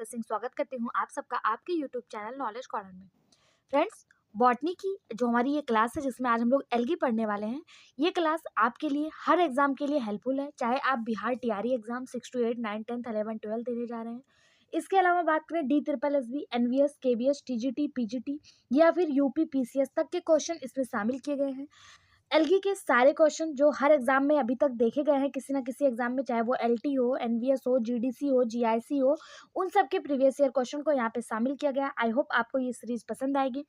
सिंह स्वागत करती हूँ आप सबका आपके यूट्यूब चैनल नॉलेज कॉर्नर में। फ्रेंड्स, बॉटनी की जो हमारी ये क्लास है जिसमें आज हम लोग एल्गी पढ़ने वाले हैं, ये क्लास आपके लिए हर एग्जाम के लिए हेल्पफुल है। चाहे आप बिहार टीआरई एग्जाम 6 to 8 9 10 11 12 देने जा रहे हैं। इसके अलावा बात करें D triple S B, NVS, KVS, TGT, PGT या फिर यूपी पीसीएस तक के क्वेश्चन इसमें शामिल किए गए हैं। एलगी के सारे क्वेश्चन जो हर एग्जाम में अभी तक देखे गए हैं किसी ना किसी एग्जाम में, चाहे वो एलटी हो, एनवीएस हो, जीडीसी हो, जीआईसी हो, उन सब के प्रीवियस ईयर क्वेश्चन को यहाँ पे शामिल किया गया। आई होप आपको ये सीरीज पसंद आएगी।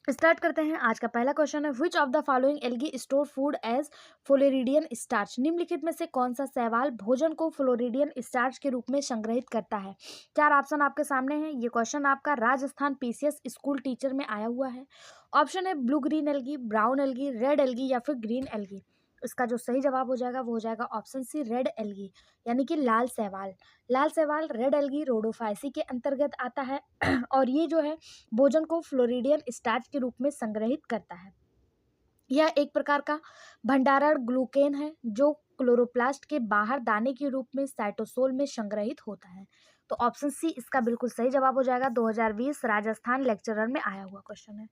स्टार्ट करते हैं। आज का पहला क्वेश्चन है, which of the following algae store food as floridean starch. निम्नलिखित में से कौन सा शैवाल भोजन को फ्लोरिडियन स्टार्च के रूप में संग्रहित करता है। चार ऑप्शन आपके सामने हैं। ये क्वेश्चन आपका राजस्थान पीसीएस स्कूल टीचर में आया हुआ है। ऑप्शन है blue green algae, brown algae, red algae या फिर ग्रीन एल्गी। इसका जो सही जवाब हो जाएगा वो हो जाएगा ऑप्शन सी, रेड एल्गी, यानी कि लाल शैवाल। लाल शैवाल रेड एल्गी रोडोफाइसी के अंतर्गत आता है और ये जो है भोजन को फ्लोरिडियन स्टार्च के रूप में संग्रहित करता है। यह एक प्रकार का भंडारण ग्लूकेन है जो क्लोरोप्लास्ट के बाहर दाने के रूप में साइटोसोल में संग्रहित होता है। तो ऑप्शन सी इसका बिल्कुल सही जवाब हो जाएगा। 2020 राजस्थान लेक्चरर में आया हुआ क्वेश्चन है।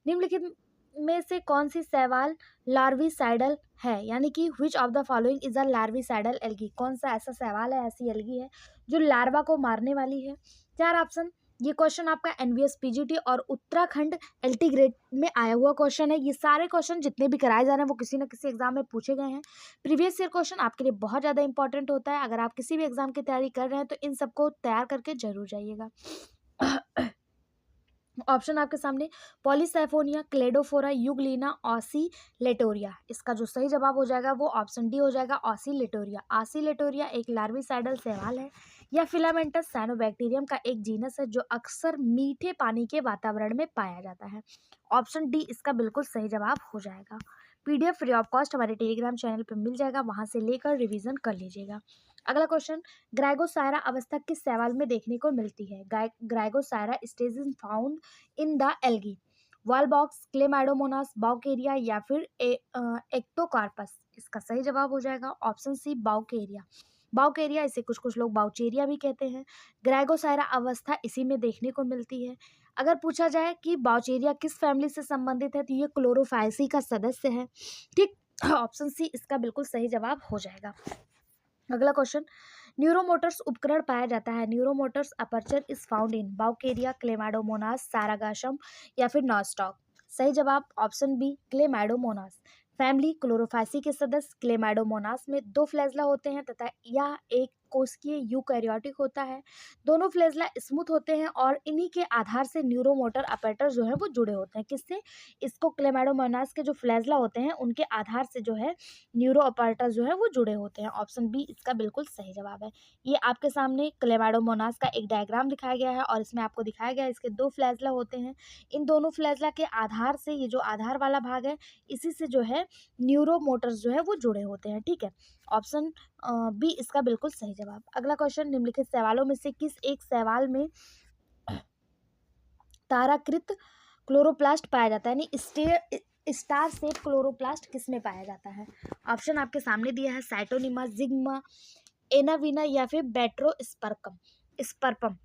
निम्नलिखित में से कौन सी शैवाल लार्विसाइडल है, यानी कि विच of the following is a larvicidal algae. कौन सा ऐसा शैवाल है, ऐसी एल्गी है जो लार्वा को मारने वाली है। चार ऑप्शन। ये क्वेश्चन आपका एनवीएस पीजीटी और उत्तराखंड एलटी ग्रेड में आया हुआ क्वेश्चन है। ये सारे क्वेश्चन जितने भी कराए जा रहे हैं वो किसी न किसी एग्जाम में पूछे गए हैं। प्रीवियस ईयर क्वेश्चन आपके लिए बहुत ज़्यादा इंपॉर्टेंट होता है। अगर आप किसी भी एग्जाम की तैयारी कर रहे हैं तो इन सबको तैयार करके जरूर जाइएगा। ऑप्शन आपके सामने, पॉलीसैफोनिया, क्लेडोफोरा, यूग्लिना, ऑसिलेटोरिया। इसका जो सही जवाब हो जाएगा वो ऑप्शन डी हो जाएगा, ऑसिलेटोरिया। ऑसिलेटोरिया एक लार्विसाइडल शैवाल है। यह फिलामेंटस साइनोबैक्टीरियम का एक जीनस है जो अक्सर मीठे पानी के वातावरण में पाया जाता है। ऑप्शन डी इसका बिल्कुल सही जवाब हो जाएगा। पीडीएफ फ्री ऑफ कॉस्ट हमारे टेलीग्राम चैनल पर मिल जाएगा, वहां से लेकर रिवीजन कर लीजिएगा। अगला क्वेश्चन, ग्राइगोसायरा अवस्था किस शैवाल में देखने को मिलती है। ग्राइगोसायरा stage is found in the algae, Volvox, Chlamydomonas, बाउकेरिया या फिर एक्टोकार्पस। इसका सही जवाब हो जाएगा ऑप्शन सी, बाउकेरिया। बाउकेरिया, इसे कुछ कुछ लोग बाउचेरिया भी कहते हैं। ग्राइगोसायरा अवस्था इसी में देखने को मिलती है। अगर पूछा जाए कि बाउचेरिया किस फैमिली से संबंधित है तो ये क्लोरोफाइसी का सदस्य है। ठीक, ऑप्शन सी इसका बिल्कुल सही जवाब हो जाएगा। अगला क्वेश्चन, न्यूरोमोटर्स उपकरण पाया जाता है। Neuromotors aperture is found in बाउकेरिया, क्लेमाइडोमोनास, सारागाशम या फिर नॉस्टॉक। सही जवाब option B, Chlamydomonas. Family Chlorophyceae के सदस्य क्लेमाइडोमोनास में दो फ्लैजला होते हैं तथा यह एक कोशिकीय यूकैरियोटिक होता है। दोनों फ्लैजला स्मूथ होते हैं और इन्हीं के आधार से न्यूरोमोटर अपैरेटस जो है वो जुड़े होते हैं। किससे? इसको क्लेमाइडोमोनास के जो फ्लैजला होते हैं उनके आधार से जो है न्यूरो अपैरेटस जो है वो जुड़े होते हैं। ऑप्शन बी इसका बिल्कुल सही जवाब है। ये आपके सामने क्लेमाइडोमोनास का एक डायग्राम दिखाया गया है और इसमें आपको दिखाया गया है इसके दो फ्लैजला होते हैं। इन दोनों फ्लैजला के आधार से, ये जो आधार वाला भाग है, इसी से जो है न्यूरोमोटर्स जो है वो जुड़े होते हैं। ठीक है, ऑप्शन बी इसका बिल्कुल सही जवाब। अगला क्वेश्चन, निम्नलिखित सवालों में से किस एक सवाल में ताराकृत क्लोरोप्लास्ट पाया जाता है, यानी स्टार शेप क्लोरोप्लास्ट किस में पाया जाता है। ऑप्शन आपके सामने दिया है, साइटोनिमा, जिग्मा, एनाविना या फिर बैट्रोस्पर्कम स्पर्पम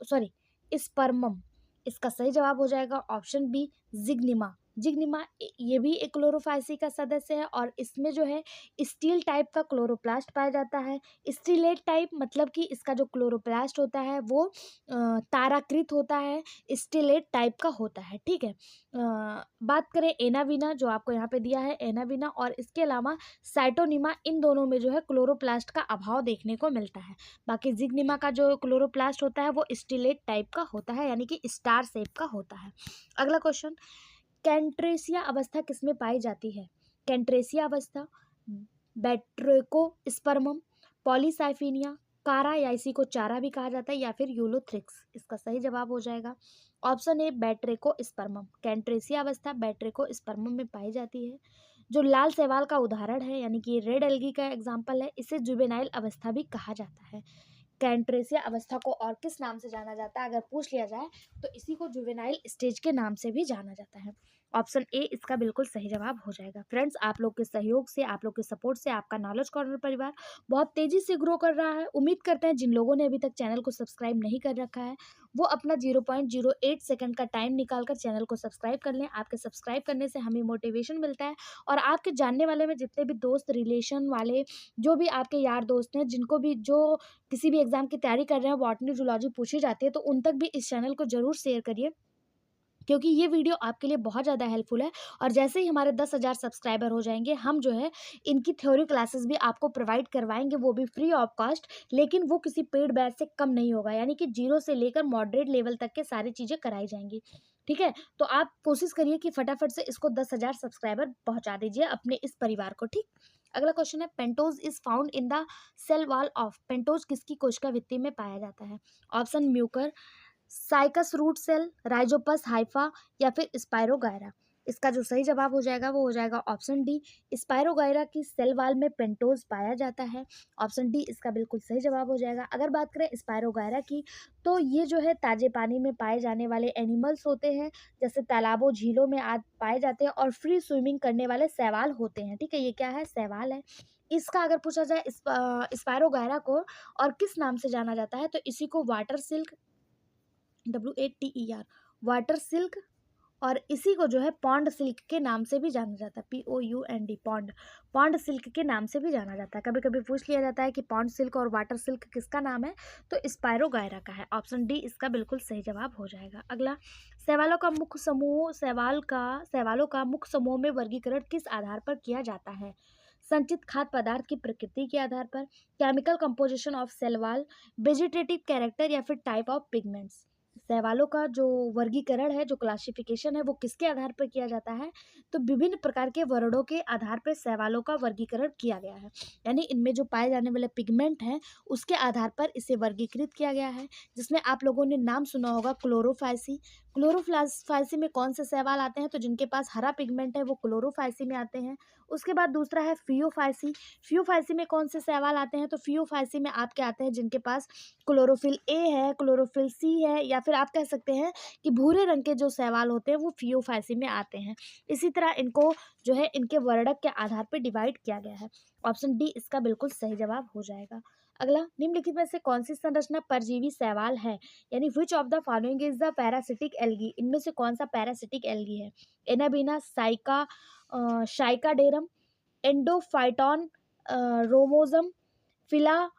सॉरी स्पर्मम। इसका सही जवाब हो जाएगा ऑप्शन बी, जिग्निमा। जिग्निमा ये भी एक क्लोरोफाइसी का सदस्य है और इसमें जो है स्टील टाइप का क्लोरोप्लास्ट पाया जाता है। स्टीलेट टाइप मतलब कि इसका जो क्लोरोप्लास्ट होता है वो ताराकृत होता है, स्टीलेट टाइप का होता है। ठीक है, बात करें एनाविना जो आपको यहाँ पे दिया है, एनाविना और इसके अलावा साइटोनिमा, इन दोनों में जो है क्लोरोप्लास्ट का अभाव देखने को मिलता है। बाकी जिग्निमा का जो क्लोरोप्लास्ट होता है वो स्टीलेट टाइप का होता है, यानी कि स्टार शेप का होता है। अगला क्वेश्चन, कैंट्रेसिया अवस्था किसमें पाई जाती है। कैंट्रेसिया अवस्था, बैट्रेकोस्पर्मम, पॉलीसाइफिनिया, कारा या इसी को चारा भी कहा जाता है, या फिर यूलोथ्रिक्स। इसका सही जवाब हो जाएगा ऑप्शन ए, बैट्रेकोस्पर्मम। कैंट्रेसिया अवस्था बैट्रेकोस्पर्मम में पाई जाती है। जो लाल शैवाल का उदाहरण है, यानी कि रेड एल्गी का एग्जाम्पल है, इसे जुवेनाइल अवस्था भी कहा जाता है। कैंट्रेसिया अवस्था को और किस नाम से जाना जाता है अगर पूछ लिया जाए तो इसी को जुवेनाइल स्टेज के नाम से भी जाना जाता है। ऑप्शन ए इसका बिल्कुल सही जवाब हो जाएगा। फ्रेंड्स, आप लोग के सहयोग से, आप लोग के सपोर्ट से आपका नॉलेज कॉर्नर परिवार बहुत तेजी से ग्रो कर रहा है। उम्मीद करते हैं जिन लोगों ने अभी तक चैनल को सब्सक्राइब नहीं कर रखा है वो अपना 0.08 सेकंड का टाइम निकालकर चैनल को सब्सक्राइब कर लें। आपके सब्सक्राइब करने से हमें मोटिवेशन मिलता है और आपके जानने वाले में जितने भी दोस्त, रिलेशन वाले, जो भी आपके यार दोस्त हैं, जिनको भी जो किसी भी एग्जाम की तैयारी कर रहे हैं, बॉटनी जूलॉजी पूछी जाती है, तो उन तक भी इस चैनल को जरूर शेयर करिए, क्योंकि ये वीडियो आपके लिए बहुत ज़्यादा हेल्पफुल है। और जैसे ही हमारे 10,000 सब्सक्राइबर हो जाएंगे, हम जो है इनकी थ्योरी क्लासेस भी आपको प्रोवाइड करवाएंगे, वो भी फ्री ऑफ कॉस्ट। लेकिन वो किसी पेड बैच से कम नहीं होगा, यानी कि 0 से लेकर मॉडरेट लेवल तक के सारी चीज़ें कराई जाएंगी। ठीक है, तो आप कोशिश करिए कि फटाफट से इसको 10,000 सब्सक्राइबर पहुंचा दीजिए अपने इस परिवार को। ठीक, अगला क्वेश्चन है, pentose is found in the cell wall of. Pentose किसकी कोशिका भित्ति में पाया जाता है? Option Mucor, Cycas root cell, Rhizopus hypha या फिर स्पाइरोगायरा। इसका जो सही जवाब हो जाएगा वो हो जाएगा ऑप्शन डी, स्पाइरोगायरा की सेल वाल में पेंटोज पाया जाता है। ऑप्शन डी इसका बिल्कुल सही जवाब हो जाएगा। अगर बात करें स्पाइरोगायरा की, तो ये जो है ताजे पानी में पाए जाने वाले एनिमल्स होते हैं, जैसे तालाबों, झीलों में आज पाए जाते हैं, और फ्री स्विमिंग करने वाले शैवाल होते हैं। ठीक है, ये क्या है? शैवाल है। इसका अगर पूछा जाए स्पाइरोगायरा को और किस नाम से जाना जाता है, तो इसी को water silk, WATER, water silk, और इसी को जो है पॉन्ड सिल्क के नाम से भी जाना जाता है, POUND, पॉन्ड, पॉन्ड सिल्क के नाम से भी जाना जाता है। कभी कभी पूछ लिया जाता है कि पॉन्ड सिल्क और वाटर सिल्क किसका नाम है, तो स्पाइरोगायरा का है। ऑप्शन डी इसका बिल्कुल सही जवाब हो जाएगा। अगला, शैवालों का मुख्य समूह, शैवालों का मुख्य समूह में वर्गीकरण किस आधार पर किया जाता है? संचित खाद्य पदार्थ की प्रकृति के आधार पर, chemical composition of cell wall, vegetative character या फिर टाइप ऑफ पिगमेंट्स। शैवालों का जो वर्गीकरण है, जो क्लासिफिकेशन है, वो किसके आधार पर किया जाता है? तो विभिन्न प्रकार के वर्णों के आधार पर शैवालों का वर्गीकरण किया गया है, यानी इनमें जो पाए जाने वाले पिगमेंट हैं उसके आधार पर इसे वर्गीकृत किया गया है। जिसमें आप लोगों ने नाम सुना होगा क्लोरोफाइसी। क्लोरोफाइसी में कौन से शैवाल आते हैं? तो जिनके पास हरा पिगमेंट है वो क्लोरोफाइसी में आते हैं। उसके बाद दूसरा है फियोफाइसी। फियोफाइसी में कौन से शैवाल आते हैं? तो फियोफाइसी में आपके आते हैं जिनके पास क्लोरोफिल ए है, क्लोरोफिल सी है, या फिर आप कह सकते हैं कि भूरे रंग के जो शैवाल होते हैं वो फियोफाइसी में आते हैं। इसी तरह इनको जो है इनके वर्णक के आधार पर डिवाइड किया गया है। ऑप्शन डी इसका बिल्कुल सही जवाब हो जाएगा। अगला, निम्नलिखित में से कौन सी संरचना परजीवी शैवाल है? यानी विच of the following is the parasitic algae. इनमें से कौन सा पैरासिटिक एल्गी है? एनाबीना, शाइकाडेरम, एंडोफाइटॉन, रोमोजम, फिला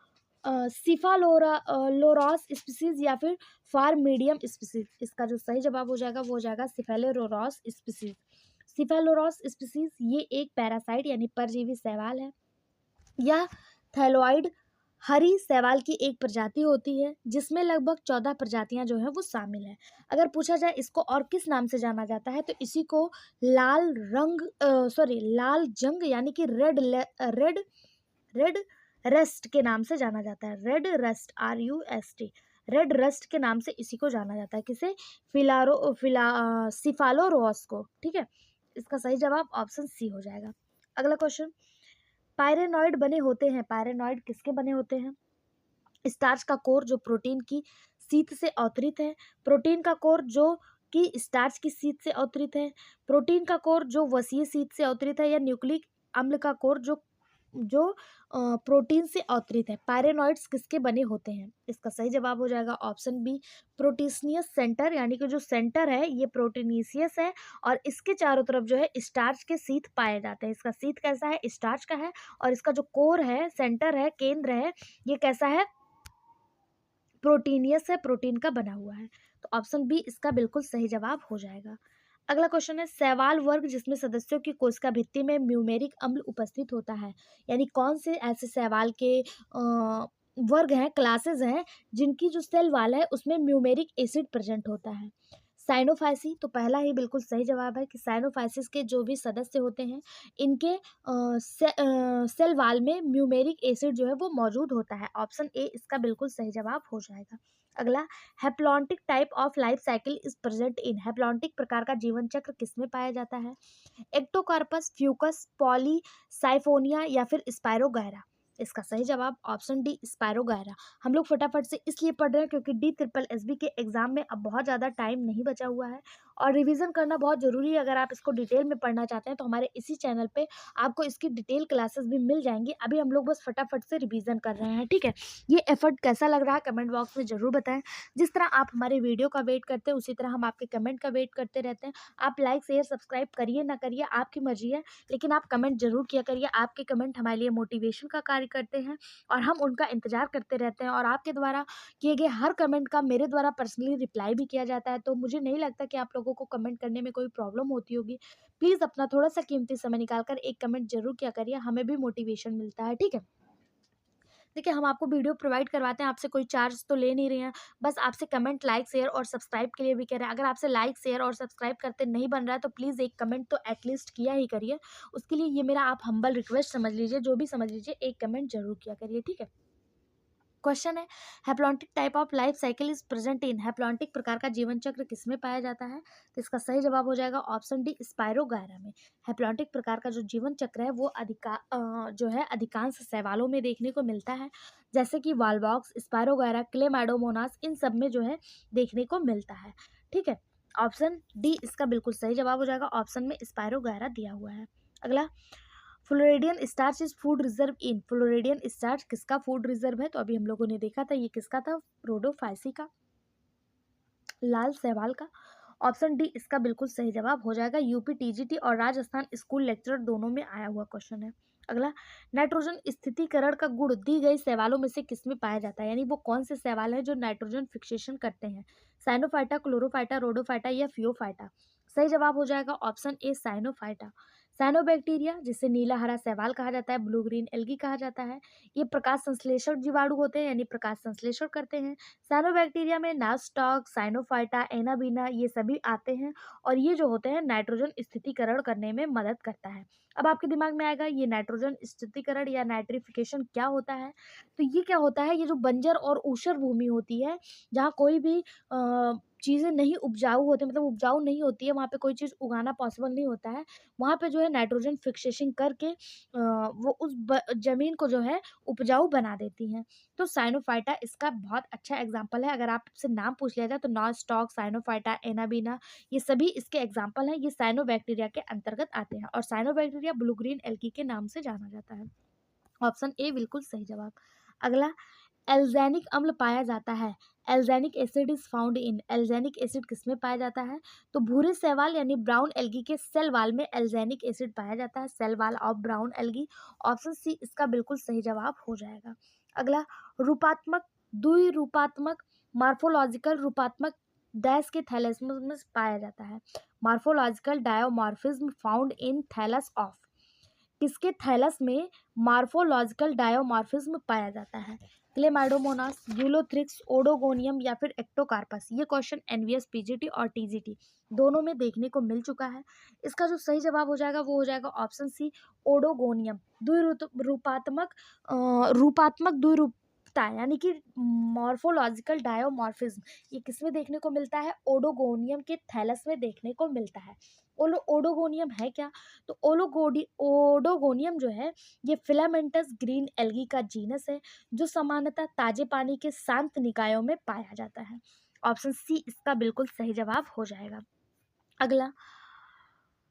सिफालोरा लोरॉस स्पीसीज या फिर फार मीडियम स्पीसीज। इसका जो सही जवाब हो जाएगा वो हो जाएगा सिफेलोरोस स्पीसीज। सिफेलोरोस स्पीसीज ये एक पैरासाइट यानी परजीवी शैवाल है। यह थैलोइड हरी शैवाल की एक प्रजाति होती है जिसमें लगभग 14 प्रजातियां जो है वो शामिल है। अगर पूछा जाए इसको और किस नाम से जाना जाता है, तो इसी को लाल जंग यानी कि रेड रस्ट के नाम से जाना जाता है। Red rust, RUST, red rust के नाम से इसी को जाना जाता है। किसे? सिफालोरोस को। ठीक है, इसका सही जवाब ऑप्शन सी हो जाएगा। अगला क्वेश्चन, पायरेनॉइड बने होते हैं। पायरेनॉइड किसके बने होते हैं? स्टार्च का कोर जो प्रोटीन की शीत से अवतरित है, प्रोटीन का कोर जो कि स्टार्च की शीत से अवतरित है, प्रोटीन का कोर जो वसीय शीत से अवतरित है, या न्यूक्लिक अम्ल का कोर जो जो प्रोटीन से अवतरित है। पायरेनॉइड्स किसके बने होते हैं? इसका सही जवाब हो जाएगा ऑप्शन बी, प्रोटीनियस सेंटर, यानी कि जो सेंटर है ये प्रोटीनियस है और इसके चारों तरफ जो है स्टार्च के शीथ पाए जाते हैं। इसका शीथ कैसा है? स्टार्च का है। और इसका जो कोर है, सेंटर है, केंद्र है, ये कैसा है? प्रोटीनियस है, प्रोटीन का बना हुआ है। तो ऑप्शन बी इसका बिल्कुल सही जवाब हो जाएगा। अगला क्वेश्चन है, शैवाल वर्ग जिसमें सदस्यों की कोशिका भित्ति में म्यूमेरिक अम्ल उपस्थित होता है। यानी कौन से ऐसे शैवाल के वर्ग हैं, क्लासेस हैं, जिनकी जो सेल वाल है उसमें म्यूमेरिक एसिड प्रेजेंट होता है? साइनोफाइसी, तो पहला ही बिल्कुल सही जवाब है कि साइनोफाइसिस के जो भी सदस्य होते हैं इनके सेल वाल में म्यूमेरिक एसिड जो है वो मौजूद होता है। ऑप्शन ए इसका बिल्कुल सही जवाब हो जाएगा। अगला, haplontic type of life cycle is present in. Haplontic प्रकार का जीवन चक्र किसमें पाया जाता है? एक्टोकार्पस, फ्यूकस, पॉलीसाइफोनिया या फिर स्पाइरोगायरा। इसका सही जवाब ऑप्शन डी, स्पाइरोगायरा। हम लोग फटाफट से इसलिए पढ़ रहे हैं क्योंकि DSSB के एग्जाम में अब बहुत ज़्यादा टाइम नहीं बचा हुआ है और रिवीजन करना बहुत ज़रूरी है। अगर आप इसको डिटेल में पढ़ना चाहते हैं तो हमारे इसी चैनल पे आपको इसकी डिटेल क्लासेस भी मिल जाएंगी। अभी हम लोग बस फटाफट से रिवीजन कर रहे हैं, ठीक है। ये एफर्ट कैसा लग रहा है कमेंट बॉक्स में ज़रूर बताएं। जिस तरह आप हमारे वीडियो का वेट करते हैं उसी तरह हम आपके कमेंट का वेट करते रहते हैं। आप लाइक शेयर सब्सक्राइब करिए ना करिए आपकी मर्जी है, लेकिन आप कमेंट जरूर किया करिए। आपके कमेंट हमारे लिए मोटिवेशन का कार्य करते हैं और हम उनका इंतजार करते रहते हैं। और आपके द्वारा किए गए हर कमेंट का मेरे द्वारा पर्सनली रिप्लाई भी किया जाता है, तो मुझे नहीं लगता कि आप लोगों को कमेंट करने में कोई प्रॉब्लम होती होगी। प्लीज़ अपना थोड़ा सा कीमती समय निकाल कर एक कमेंट जरूर किया करिए, हमें भी मोटिवेशन मिलता है, ठीक है। देखिए, हम आपको वीडियो प्रोवाइड करवाते हैं, आपसे कोई चार्ज तो ले नहीं रहे हैं, बस आपसे कमेंट, लाइक, शेयर और सब्सक्राइब के लिए भी कह रहे हैं। अगर आपसे लाइक, शेयर और सब्सक्राइब करते नहीं बन रहा है तो प्लीज़ एक कमेंट तो एटलीस्ट किया ही करिए। उसके लिए ये मेरा आप हम्बल रिक्वेस्ट समझ लीजिए, जो भी समझ लीजिए, एक कमेंट जरूर किया करिए, ठीक है। क्वेश्चन है, haplontic type of life cycle is present in, haplontic प्रकार का जीवन चक्र किसमें पाया जाता है? तो इसका सही जवाब हो जाएगा ऑप्शन डी, स्पायरोगायरा में। हैप्लॉन्टिक प्रकार का जो जीवन चक्र है वो जो है अधिकांश शैवालों में देखने को मिलता है, जैसे कि वालवॉक्स, स्पायरोगायरा, क्लेमाइडोमोनास, इन सब में जो है देखने को मिलता है, ठीक है। ऑप्शन डी इसका बिल्कुल सही जवाब हो जाएगा, ऑप्शन में स्पायरोगायरा दिया हुआ है। अगला, floridean starch is food reserve in, floridean starch किसका फूड रिजर्व है? तो अभी हम लोगों ने देखा था ये किसका था, रोडोफाइसी का, लाल शैवाल का। ऑप्शन डी इसका बिल्कुल सही जवाब हो जाएगा, यूपी टीजीटी और राजस्थान स्कूल लेक्चरर दोनों में आया हुआ क्वेश्चन है। अगला, नाइट्रोजन स्थितीकरण का गुण दी गई शैवालों में से किसमें पाया जाता है, यानी वो कौन से शैवाल है जो नाइट्रोजन फिक्सेशन करते हैं? साइनोफाइटा, क्लोरोफाइटा, रोडोफाइटा या फियोफाइटा? सही जवाब हो जाएगा ऑप्शन ए, साइनोफाइटा। साइनोबैक्टीरिया, जिसे नीला हरा शैवाल कहा जाता है, ब्लू ग्रीन एल्गी कहा जाता है, ये प्रकाश संश्लेषण जीवाणु होते हैं, यानी प्रकाश संश्लेषण करते हैं। साइनोबैक्टीरिया में नास्टॉक, साइनोफाइटा, एनाबीना ये सभी आते हैं और ये जो होते हैं नाइट्रोजन स्थितीकरण करने में मदद करता है। अब आपके दिमाग में आएगा ये नाइट्रोजन स्थितीकरण या नाइट्रिफिकेशन क्या होता है? तो ये क्या होता है, ये जो बंजर और ऊसर भूमि होती है, जहाँ कोई भी चीज़ें नहीं उपजाऊ होती, मतलब उपजाऊ नहीं होती है, वहाँ पे कोई चीज़ उगाना पॉसिबल नहीं होता है, वहाँ पे जो है नाइट्रोजन फिक्सेशन करके वो उस जमीन को जो है उपजाऊ बना देती हैं। तो साइनोफाइटा इसका बहुत अच्छा एग्जाम्पल है। अगर आपसे नाम पूछ लिया जाए तो नॉस्टॉक, साइनोफाइटा, एनाबीना ये सभी इसके एग्जाम्पल हैं। ये साइनोबैक्टीरिया के अंतर्गत आते हैं और साइनोबैक्टीरिया ब्लू ग्रीन एल्गी के नाम से जाना जाता है। ऑप्शन ए बिल्कुल सही जवाब। अगला, एल्जेनिक अम्ल पाया जाता है, alginic acid is found in, alginic acid किसमें पाया जाता है? तो भूरे शैवाल यानी ब्राउन एल्गी के सेल वाल में एल्जेनिक एसिड पाया जाता है, cell wall of brown algae. Option C इसका बिल्कुल सही जवाब हो जाएगा। अगला, रूपात्मक, द्विरूपात्मक, मार्फोलॉजिकल रूपात्मक डैश के थैलेसम में पाया जाता है, morphological dimorphism found in thallus of, किसके थैलस में मार्फोलॉजिकल डायोमॉर्फिज्म पाया जाता है? क्लेमाइडोमोनास, यूलोथ्रिक्स, ओडोगोनियम या फिर एक्टोकार्पस? ये क्वेश्चन एनवीएस पीजीटी और टीजीटी दोनों में देखने को मिल चुका है। इसका जो सही जवाब हो जाएगा वो हो जाएगा ऑप्शन सी, ओडोगोनियम। रूपात्मक द्विरूपता यानी कि मॉर्फोलॉजिकल डायोमॉर्फिज्म ये किसमें देखने को मिलता है? ओडोगोनियम के थैलस में देखने को मिलता है। ओडोगोनियम है क्या? तो ओडोगोनियम जो है ये फिलामेंटस ग्रीन एल्गी का जीनस है, जो सामान्यतः ताजे पानी के शांत निकायों में पाया जाता है। ऑप्शन सी इसका बिल्कुल सही जवाब हो जाएगा। अगला,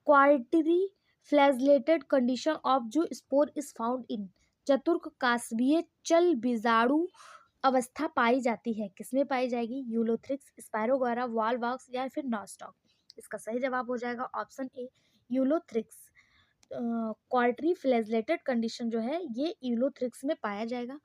क्वार्टरी फ्लैजलेटेड कंडीशन ऑफ जो स्पोर इज फाउंड इन, चतुर्क कास्वीय चल बीजाणु अवस्था पाई जाती है, किसमें पाई जाएगी? यूलोथ्रिक्स, स्पायरोगारा, वॉलवॉक्स या फिर नॉस्टॉक? इसका सही जवाब हो जाएगा option A, Ulothrix. Quadriflagellated condition जो है ये यूलोथ्रिक्स में पाया जाएगा।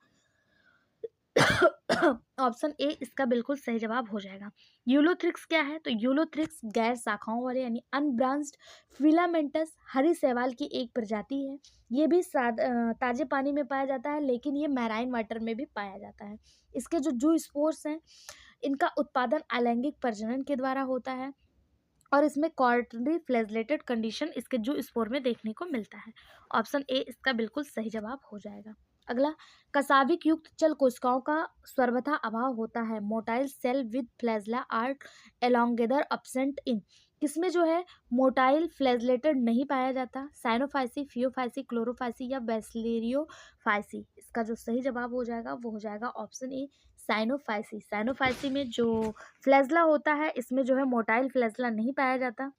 ऑप्शन ए इसका बिल्कुल सही जवाब हो जाएगा। यूलोथ्रिक्स क्या है? तो यूलोथ्रिक्स गैर शाखाओं वाले यानी अनब्रांच्ड फिलामेंटस हरी शैवाल की एक प्रजाति है। ये भी ताजे पानी में पाया जाता है, लेकिन ये मैराइन वाटर में भी पाया जाता है। इसके जो जू स्पोर्स हैं इनका उत्पादन अलैंगिक प्रजनन के द्वारा होता है और इसमें क्वार्टरली फ्लैजलेटेड कंडीशन इसके जू स्पोर में देखने को मिलता है। ऑप्शन ए इसका बिल्कुल सही जवाब हो जाएगा। अगला, कसाविक युक्त चल कोशिकाओं का सर्वथा अभाव होता है, motile cell with flagella are altogether absent in, किसमें जो है मोटाइल फ्लैजलेटेड नहीं पाया जाता? साइनोफाइसी, फियोफाइसी, क्लोरोफाइसी या बैसिलियोफाइसी? इसका जो सही जवाब हो जाएगा वो हो जाएगा ऑप्शन ए, साइनोफाइसी। साइनोफाइसी में जो फ्लैजला होता है, इसमें जो है मोटाइल फ्लैजला नहीं पाया जाता।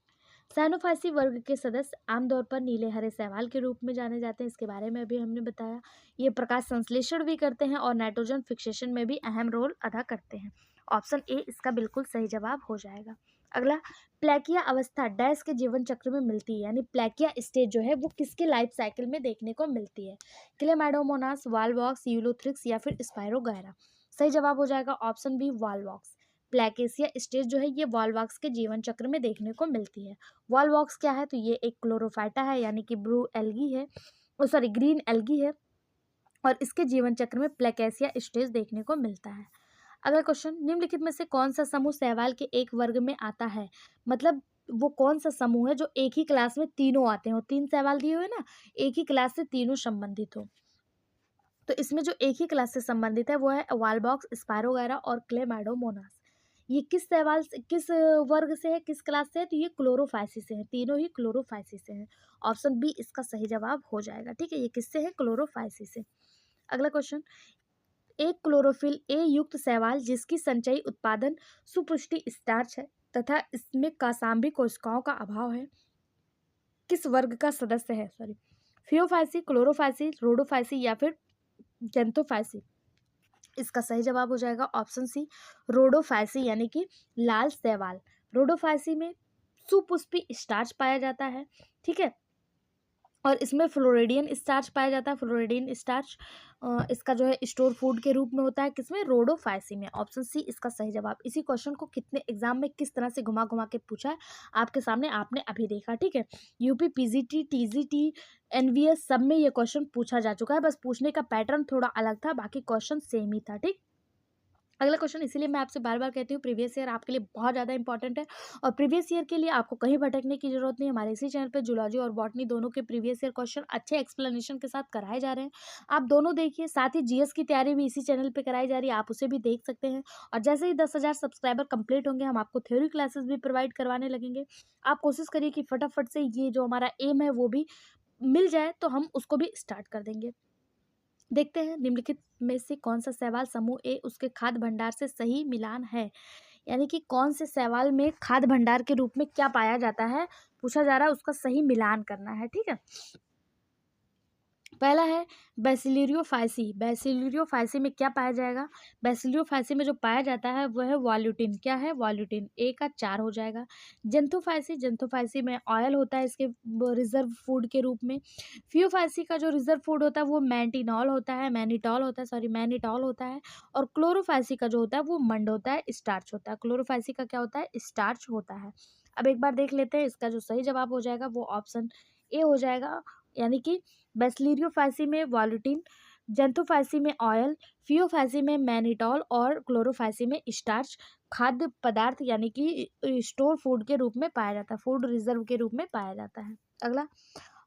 साइनोफाइसी वर्ग के सदस्य आमतौर पर नीले हरे शैवाल के रूप में जाने जाते हैं, इसके बारे में अभी हमने बताया। ये प्रकाश संश्लेषण भी करते हैं और नाइट्रोजन फिक्सेशन में भी अहम रोल अदा करते हैं। ऑप्शन ए इसका बिल्कुल सही जवाब हो जाएगा। अगला, प्लेकिया अवस्था डैश के जीवन चक्र में मिलती है, यानी प्लेकिया स्टेज जो है वो किसके लाइफ साइकिल में देखने को मिलती है? क्लेमाइडोमोनास, वॉलवॉक्स, यूलोथ्रिक्स या फिर स्पाइरोगायरा। सही जवाब हो जाएगा ऑप्शन बी वॉलवॉक्स। प्लेकेसिया स्टेज जो है ये वॉलवॉक्स के जीवन चक्र में देखने को मिलती है। वॉलवॉक्स क्या है? तो ये एक क्लोरोफाइटा है, यानी कि ब्लू एल्गी है, सॉरी ग्रीन एल्गी है, और इसके जीवन चक्र में प्लेकेसिया स्टेज देखने को मिलता है। अगला क्वेश्चन, निम्नलिखित में से कौन सा समूह शैवाल के एक वर्ग में आता है? मतलब वो कौन सा समूह है जो एक ही क्लास में तीनों आते हो? तीन शैवाल दिए हुए ना, एक ही क्लास से तीनों संबंधित हो। तो इसमें जो एक ही क्लास से संबंधित है वो है वॉलबॉक्स, स्पायरोगायरा और क्लेमाइडोमोनास। ये किस शैवाल से, किस वर्ग से है, किस क्लास से है? तो ये क्लोरोफाइसी से है, तीनों ही क्लोरोफाइसी से हैं। ऑप्शन बी इसका सही जवाब हो जाएगा। ठीक है, ये किससे है? क्लोरोफाइसी से। अगला क्वेश्चन, एक क्लोरोफिल ए युक्त शैवाल जिसकी संचयी उत्पादन सुपुष्टि स्टार्च है तथा इसमें कौशाम्बी कोशिकाओं का अभाव है, किस वर्ग का सदस्य है? सॉरी, फियोफाइसी, क्लोरोफाइसी, रोडोफाइसी या फिर जेंथोफाइसी। इसका सही जवाब हो जाएगा ऑप्शन सी रोडोफाइसी, यानी कि लाल शैवाल। रोडोफाइसी में सुपुष्पी स्टार्च पाया जाता है। ठीक है, और इसमें फ्लोरिडियन स्टार्च पाया जाता है। फ्लोरिडियन स्टार्च इसका जो है स्टोर फूड के रूप में होता है, किसमें? रोडोफाइसी में। ऑप्शन सी इसका सही जवाब। इसी क्वेश्चन को कितने एग्जाम में किस तरह से घुमा घुमा के पूछा है आपके सामने, आपने अभी देखा। ठीक है, यूपी, पीजीटी, टीजीटी, एनवीएस सब में ये क्वेश्चन पूछा जा चुका है, बस पूछने का पैटर्न थोड़ा अलग था, बाकी क्वेश्चन सेम ही था। ठीक, अगला क्वेश्चन, इसीलिए मैं आपसे बार बार कहती हूँ प्रीवियस ईयर आपके लिए बहुत ज़्यादा इंपॉर्टेंट है, और प्रीवियस ईयर के लिए आपको कहीं भटकने की जरूरत नहीं। हमारे इसी चैनल पे जूलॉजी और बॉटनी दोनों के प्रीवियस ईयर क्वेश्चन अच्छे एक्सप्लेनेशन के साथ कराए जा रहे हैं, आप दोनों देखिए। साथ ही जीएस की तैयारी भी इसी चैनल पर कराई जा रही है, आप उसे भी देख सकते हैं। और जैसे ही 10,000 सब्सक्राइबर कंप्लीट होंगे, हम आपको थ्योरी क्लासेस भी प्रोवाइड करवाने लगेंगे। आप कोशिश करिए कि फटाफट से ये जो हमारा एम है वो भी मिल जाए, तो हम उसको भी स्टार्ट कर देंगे। देखते हैं निम्नलिखित में से कौन सा शैवाल समूह ए उसके खाद्य भंडार से सही मिलान है, यानी कि कौन से शैवाल में खाद्य भंडार के रूप में क्या पाया जाता है, पूछा जा रहा है, उसका सही मिलान करना है। ठीक है, पहला है बेसिलियरियोफाइसी। बेसिलियरियोफाइसी में क्या पाया जाएगा? बेसिलियरियोफाइसी में जो पाया जाता है वो है वॉल्यूटिन। क्या है? वॉल्यूटिन। ए का 4 हो जाएगा। जेंथोफाइसी, जेंथोफाइसी में ऑयल होता है इसके रिजर्व फूड के रूप में। फियोफाइसी का जो रिजर्व फूड होता है वो मैंटिनॉल होता है, मैनिटॉल होता है, सॉरी मैनिटॉल होता है। और क्लोरोफाइसी का जो होता है वो मंड होता है, स्टार्च होता है। क्लोरोफाइसी का क्या होता है? स्टार्च होता है। अब एक बार देख लेते हैं, इसका जो सही जवाब हो जाएगा वो ऑप्शन ए हो जाएगा, यानी कि बेसिलियरियोफाइसी में वॉल्यूटिन, जेंथोफाइसी में ऑयल, फियोफाइसी में मैनिटॉल और क्लोरोफाइसी में स्टार्च खाद्य पदार्थ यानी कि स्टोर फूड के रूप में पाया जाता है, फूड रिजर्व के रूप में पाया जाता है। अगला,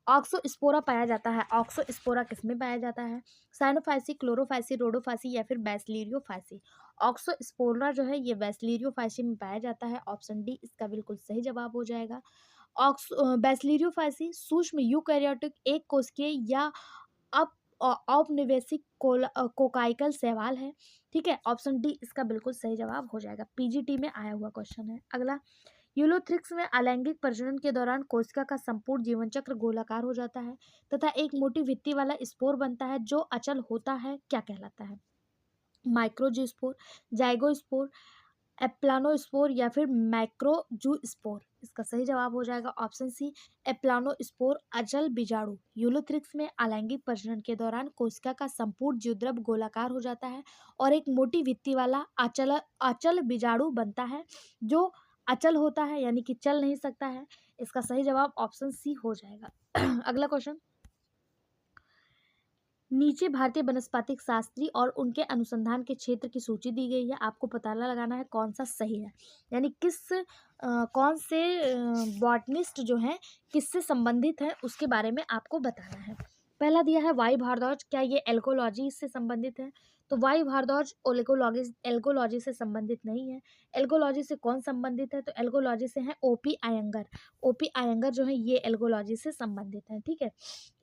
ऑक्सोस्पोरा पाया जाता है। ऑक्सोस्पोरा किसमें पाया जाता है? साइनोफाइसी, क्लोरोफाइसी, रोडोफाइसी या फिर बेसिलियरियोफाइसी। ऑक्सोस्पोरा जो है ये बेसिलियरियोफाइसी में पाया जाता है। ऑप्शन डी इसका बिल्कुल सही जवाब हो जाएगा। बेसिलियरियोफाइसी सूक्ष्म यूकैरियोटिक एक कोशिकीय या अप औपनिवेशिक कोकाइकल शैवाल है। ठीक है, ऑप्शन डी इसका बिल्कुल सही जवाब हो जाएगा, पीजीटी में आया हुआ क्वेश्चन है। अगला, यूलोथ्रिक्स में अलैंगिक प्रजनन के दौरान कोशिका का संपूर्ण जीवन चक्र गोलाकार हो जाता है तथा एक मोटी भित्ति वाला स्पोर बनता है जो अचल होता है, क्या कहलाता है? माइक्रोजूस्पोर, जाइगोस्पोर, एप्लानोस्पोर या फिर मैक्रोजूस्पोर। इसका सही जवाब हो जाएगा ऑप्शन सी एप्लानोस्पोर। अचल बीजाणु यूलोथ्रिक्स में अलैंगिक प्रजनन के दौरान कोशिका का संपूर्ण जीवद्रव गोलाकार हो जाता है और एक मोटी भित्ति वाला अचल अचल बीजाणु बनता है जो अचल होता है, यानी कि चल नहीं सकता है। इसका सही जवाब ऑप्शन सी हो जाएगा। अगला क्वेश्चन, नीचे भारतीय वनस्पतिक शास्त्री और उनके अनुसंधान के क्षेत्र की सूची दी गई है, आपको पता लगाना है कौन सा सही है, यानी कौन से बॉटनिस्ट जो हैं किससे संबंधित है उसके बारे में आपको बताना है। पहला दिया है वाई भारद्वाज, क्या ये एल्कोलॉजी से संबंधित है? तो वाई भारद्वाज एल्कोलॉजी से संबंधित नहीं है। एल्कोलॉजी से कौन संबंधित है? तो एल्कोलॉजी से है ओपी आयंगर। ओपी आयंगर जो है ये एल्कोलॉजी से संबंधित है। ठीक है,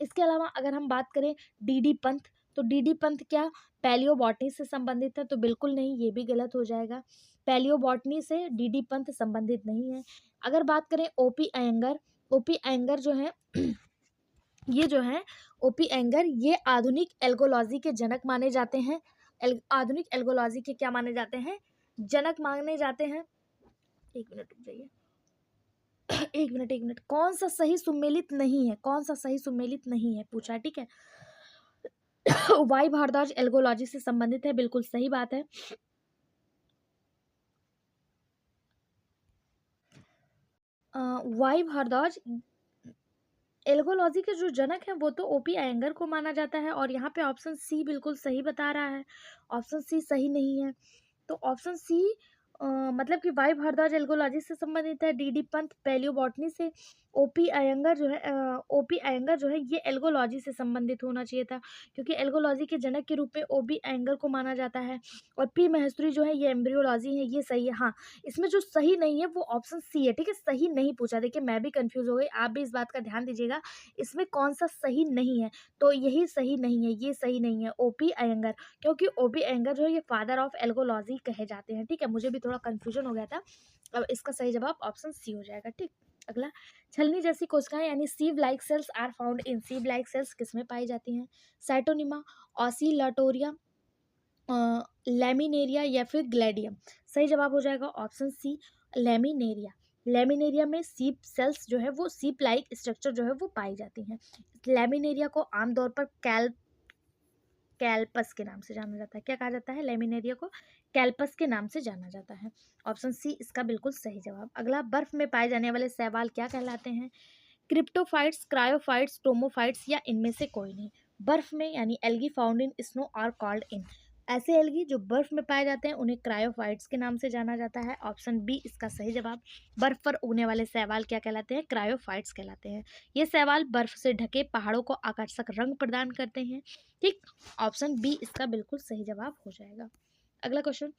इसके अलावा अगर हम बात करें डीडी पंत, तो डी पंथ क्या पैलियोबॉटनी से संबंधित है? तो बिल्कुल नहीं, ये भी गलत हो जाएगा। पैलियोबॉटनी से डी पंथ संबंधित नहीं है। अगर बात करें ओपी अयंगर जो है ये जो है ओपी एंगर, ये आधुनिक एल्गोलॉजी के जनक माने जाते हैं। आधुनिक एल्गोलॉजी के क्या माने जाते हैं? जनक माने जाते हैं। एक मिनट रुक जाइए, एक मिनट, कौन सा सही सुमेलित नहीं है, कौन सा सही सुमेलित नहीं है पूछा है, ठीक है। वाई भारद्वाज एल्गोलॉजी से संबंधित है, बिल्कुल सही बात है। वाई भारद्वाज एल्गोलॉजी के जो जनक हैं वो तो ओपी अयंगर को माना जाता है, और यहाँ पे ऑप्शन सी बिल्कुल सही बता रहा है। ऑप्शन सी सही नहीं है, तो ऑप्शन सी मतलब कि वाई भारद्वाज एल्गोलॉजी से संबंधित है, डी पंथ पैलियोबॉटनी से, ओपी अयंगर जो है ये एल्गोलॉजी से संबंधित होना चाहिए था, क्योंकि एल्गोलॉजी के जनक के रूप में ओपी अयंगर को माना जाता है। और पी महेश्वरी जो है ये एम्ब्रियोलॉजी है, ये सही है। हाँ, इसमें जो सही नहीं है वो ऑप्शन सी है, ठीक है। सही नहीं पूछा, देखिए मैं भी कंफ्यूज हो गई, आप भी इस बात का ध्यान दीजिएगा, इसमें कौन सा सही नहीं है, तो यही सही नहीं है, ये सही नहीं है ओपी अयंगर, क्योंकि ओपी अयंगर जो है ये फादर ऑफ एल्गोलॉजी कहे जाते हैं, ठीक है। मुझे भी थोड़ा कंफ्यूजन हो गया था, अब इसका सही जवाब ऑप्शन सी हो जाएगा, ठीक। अगला, छलनी जैसी कोशिकाएं यानी sieve like cells are found in, sieve like cells किसमें पाई जाती हैं? साइटोनिमा, ऑसिलाटोरिया, लैमिनेरिया या फिर ग्लैडियम। सही जवाब हो जाएगा ऑप्शन सी, लैमिनेरिया। लैमिनेरिया में सीप सेल्स जो है वो सीप लाइक स्ट्रक्चर जो है वो पाई जाती हैं। लैमिनेरिया को आमतौर पर कैल्पस के नाम से जाना जाता है। क्या कहा जाता है? लेमिनेरिया को कैल्पस के नाम से जाना जाता है। ऑप्शन सी इसका बिल्कुल सही जवाब। अगला, बर्फ में पाए जाने वाले शैवाल क्या कहलाते हैं? क्रिप्टोफाइट्स, क्रायोफाइट्स, टोमोफाइट्स या इनमें से कोई नहीं। बर्फ में यानी algae found in snow are called in, ऐसे एल्गी जो बर्फ में पाए जाते हैं उन्हें क्रायोफाइट्स के नाम से जाना जाता है। ऑप्शन बी इसका सही जवाब। बर्फ पर उगने वाले शैवाल क्या कहलाते हैं? क्रायोफाइट्स कहलाते हैं। ये शैवाल बर्फ से ढके पहाड़ों को आकर्षक रंग प्रदान करते हैं, ठीक। ऑप्शन बी इसका बिल्कुल सही जवाब हो जाएगा। अगला क्वेश्चन,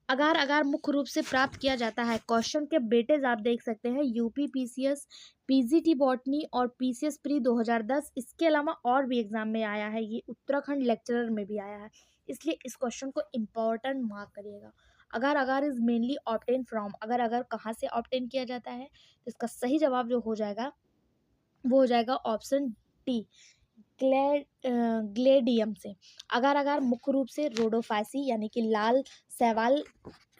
अगार अगार मुख्य रूप से प्राप्त किया जाता है। क्वेश्चन के बेटेज आप देख सकते हैं, यूपी पीसीएस, पीजीटी बॉटनी और पीसीएस प्री 2010, इसके अलावा और भी एग्जाम में आया है, ये उत्तराखंड लेक्चरर में भी आया है, इसलिए इस क्वेश्चन को इम्पोर्टेंट मार्क करिएगा। अगर अगर इज मेनली ऑब्टेन फ्रॉम, अगर अगर कहाँ से ऑब्टेन किया जाता है, तो इसका सही जवाब जो हो जाएगा वो हो जाएगा ऑप्शन डी, ग्लेडियम से। अगर अगर मुख्य रूप से रोडोफासी यानी कि लाल शैवाल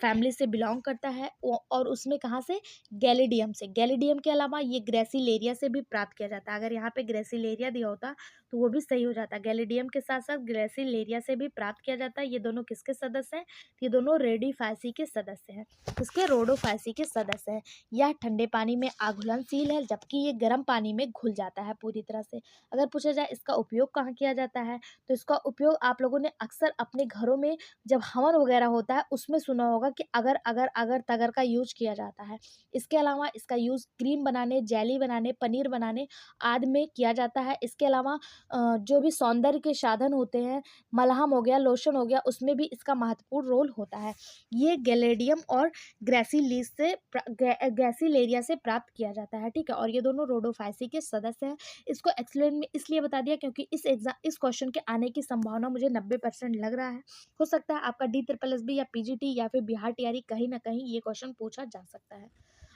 फैमिली से बिलोंग करता है, और उसमें कहाँ से? गैलिडियम से। गैलिडियम के अलावा ये ग्रेसिलेरिया से भी प्राप्त किया जाता है। अगर यहाँ पे ग्रेसिलेरिया दिया होता तो वो भी सही हो जाता। गैलिडियम के साथ साथ ग्रेसिलेरिया से भी प्राप्त किया जाता है। ये दोनों किसके सदस्य हैं? ये दोनों रेडिफासी के सदस्य हैं। किसके? रोडोफासी के सदस्य हैं। यह ठंडे पानी में आघुलनशील है, जबकि ये गर्म पानी में घुल जाता है पूरी तरह से। अगर पूछा जाए इसका उपयोग कहाँ किया जाता है, तो इसका उपयोग आप लोगों ने अक्सर अपने घरों में जब हवन वगैरह होता है उसमें सुना होगा कि अगर अगर अगर तगर का यूज किया जाता है। इसके अलावा इसका यूज क्रीम बनाने, जेली बनाने, पनीर बनाने आदि में किया जाता है। इसके अलावा जो भी सौंदर्य के साधन होते हैं, मलहम हो गया, लोशन हो गया, उसमें भी इसका महत्वपूर्ण रोल होता है। ये गैलेडियम और ग्रेसिलेरिया से प्राप्त किया जाता है, ठीक है। और ये दोनों रोडोफाइसी के सदस्य हैं। इसको एक्सप्लेन में इसलिए बता दिया क्योंकि इस क्वेश्चन के आने की संभावना मुझे 90% लग रहा है। हो सकता है आपका DSSB या पीजीटी या फिर बिहार टीआरई कहीं ना कहीं ये क्वेश्चन पूछा जा सकता है।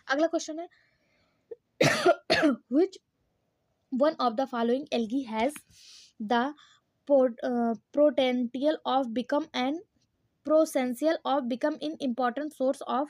अगला क्वेश्चन है, which one of the following algae has the potential of become an potential of become an important source of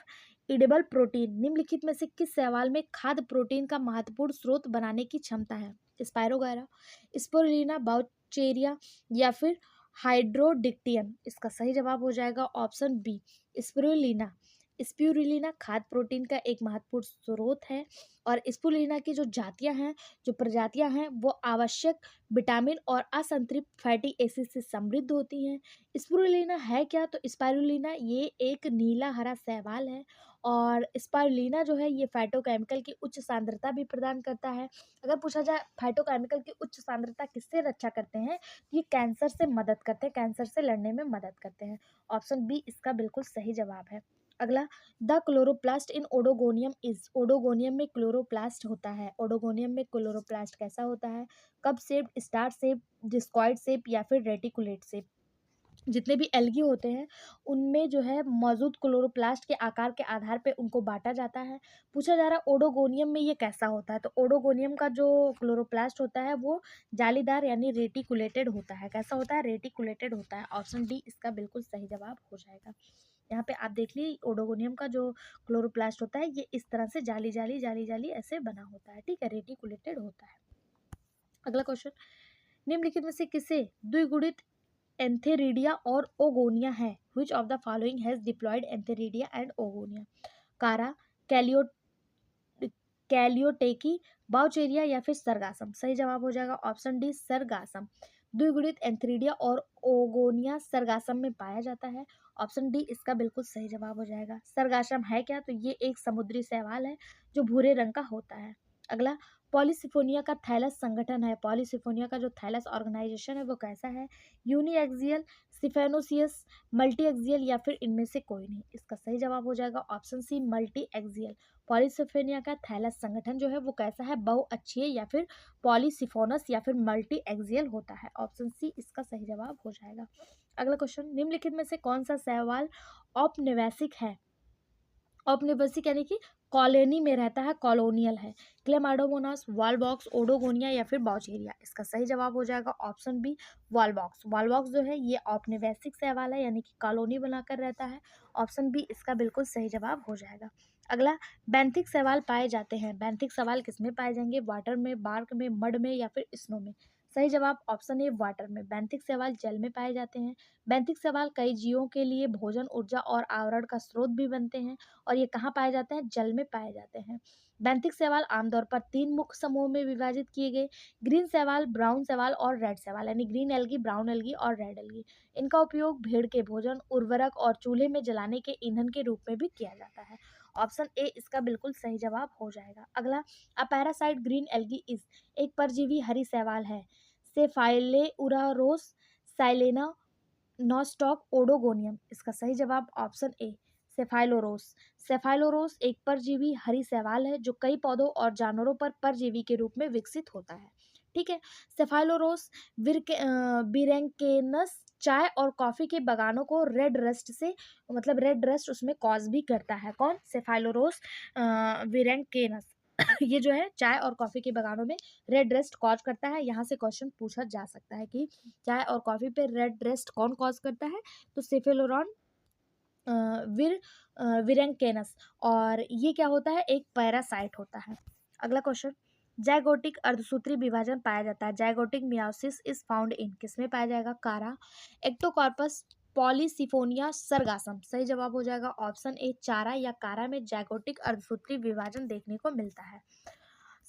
edible protein? निम्नलिखित में से किस शैवाल में खाद्य प्रोटीन का महत्वपूर्ण स्रोत बनाने की क्षमता है? स्पायरोगायरा, स्पोरुलिना, बाउचेरिया या फिर हाइड्रोडिक्टियम। इसका सही जवाब हो जाएगा ऑप्शन बी, स्पिरुलिना। स्पिरुलिना खाद्य प्रोटीन का एक महत्वपूर्ण स्रोत है, और स्पिरुलिना की जो जातियां हैं, जो प्रजातियां हैं, वो आवश्यक विटामिन और असंतृप्त फैटी एसिड से समृद्ध होती हैं। स्पिरुलिना है क्या? तो स्पाइरुलिना ये एक नीला हरा शैवाल है, और स्पाइरुलिना जो है ये फाइटोकेमिकल की उच्च सांद्रता भी प्रदान करता है। अगर पूछा जाए फाइटोकेमिकल की उच्च सांद्रता किससे रक्षा करते हैं, तो ये कैंसर से मदद करते हैं, कैंसर से लड़ने में मदद करते हैं। ऑप्शन बी इसका बिल्कुल सही जवाब है। अगला, the chloroplast in Oedogonium is, Oedogonium में क्लोरोप्लास्ट होता है, ओडोगोनियम में क्लोरोप्लास्ट कैसा होता है, cup shape, star shape, discoid shape या फिर रेटिकुलेट शेप। जितने भी एल्गी होते हैं उनमें जो है मौजूद क्लोरोप्लास्ट के आकार के आधार पे उनको बांटा जाता है। पूछा जा रहा है ओडोगोनियम में ये कैसा होता है, तो ओडोगोनियम का जो क्लोरोप्लास्ट होता है वो जालीदार यानी रेटिकुलेटेड होता है। कैसा होता है? रेटिकुलेटेड होता है। ऑप्शन डी इसका बिल्कुल सही जवाब हो जाएगा। यहाँ पे आप देख लीजिए ओडोगोनियम का जो क्लोरोप्लास्ट होता है ये इस तरह से जाली जाली जाली जाली ऐसे बना होता है, ठीक है, रेटिकुलेटेड होता है। अगला क्वेश्चन, निम्नलिखित में से किसे द्विगुणित एंथेरिडिया और ओगोनिया है? Which of the following has diploid antheridia and oogonia? Chara, कैलियो कैलियोटेकी, बाउचेरिया या फिर सरगासम? सही जवाब हो जाएगा ऑप्शन डी सरगासम। द्विगुणित एंथेरिडिया और ओगोनिया सरगासम में पाया जाता है। ऑप्शन डी इसका बिल्कुल सही जवाब हो जाएगा। सरगासम है क्या? तो ये एक समुद्री शैवाल है जो भूरे रंग का होता है। अगला, पॉलीसिफोनिया का थैलस संगठन है, पॉलीसिफोनिया का जो थैलस ऑर्गेनाइजेशन है वो कैसा है? यूनिएक्सियल, सिफेनोसियस, मल्टी एक्सियल या फिर इनमें से कोई नहीं? इसका सही जवाब हो जाएगा option C multiaxial. Polysiphonia का थैलस संगठन जो है वो कैसा है? बहुअक्षीय या फिर पॉलीसिफोनस या फिर मल्टी एक्सियल होता है। ऑप्शन सी इसका सही जवाब हो जाएगा। अगला क्वेश्चन, निम्नलिखित में से कौन सा शैवाल औपनिवेशिक है? औपनिवेशिक यानी कि कॉलोनी में रहता है, कॉलोनियल है। क्लेमाइडोमोनास, वॉलबॉक्स, ओडोगोनिया या फिर बाउचेरिया? इसका सही जवाब हो जाएगा ऑप्शन बी वॉलबॉक्स। वॉलबॉक्स जो है ये औपनिवेशिक शैवाल है यानी कि कॉलोनी बनाकर रहता है। ऑप्शन बी इसका बिल्कुल सही जवाब हो जाएगा। अगला, बेंथिक शैवाल पाए जाते हैं, बेंथिक शैवाल किसमें पाए जाएंगे? वाटर में, बार्क में, मड में या फिर स्नो में? सही जवाब ऑप्शन ए वाटर में। बेंथिक शैवाल जल में पाए जाते हैं। बेंथिक शैवाल कई जीवों के लिए भोजन, ऊर्जा और आवरण का स्रोत भी बनते हैं और ये कहाँ पाए जाते हैं? जल में पाए जाते हैं। बेंथिक शैवाल आमतौर पर 3 मुख्य समूहों में विभाजित किए गए, ग्रीन शैवाल, ब्राउन शैवाल और रेड शैवाल, यानी ग्रीन एल्गी, ब्राउन एल्गी और रेड एल्गी। इनका उपयोग भेड़ के भोजन, उर्वरक और चूल्हे में जलाने के ईंधन के रूप में भी किया जाता है। ऑप्शन ए इसका बिल्कुल सही जवाब हो जाएगा। अगला, a parasite green algae is, एक परजीवी हरी शैवाल है। सेफाइलेउरारोस, साइलेना, नॉस्टॉक, ओडोगोनियम? इसका सही जवाब ऑप्शन ए सेफाइलोरोस। सेफाइलोरोस एक परजीवी हरी शैवाल है जो कई पौधों और जानवरों पर परजीवी के रूप में विकसित होता है, ठीक है। सेफाइलोरोस बिरेंकेनस चाय और कॉफी के बगानों को रेड रस्ट से, मतलब रेड रस्ट उसमें कॉज भी करता है। कौन? सेफाइलोरोस बिरेंकेनस ये जो है चाय और कॉफी के बगानों में रेड रस्ट कॉज करता है। यहाँ से क्वेश्चन पूछा जा सकता है कि चाय और कॉफी पे रेड रस्ट कौन कॉज करता है? तो सेफेलोरॉन विर विरेंकेनस। और ये क्या होता है? एक पैरासाइट होता है। अगला क्वेश्चन, जाइगोटिक अर्धसूत्री विभाजन पाया जाता है, zygotic meiosis is found in, किसमें पाया जाएगा? कारा, एक्टोकॉर्पस, पॉलीसिफोनिया, सरगासम? सही जवाब हो जाएगा ऑप्शन ए चारा या कारा में जाइगोटिक अर्धसूत्री विभाजन देखने को मिलता है।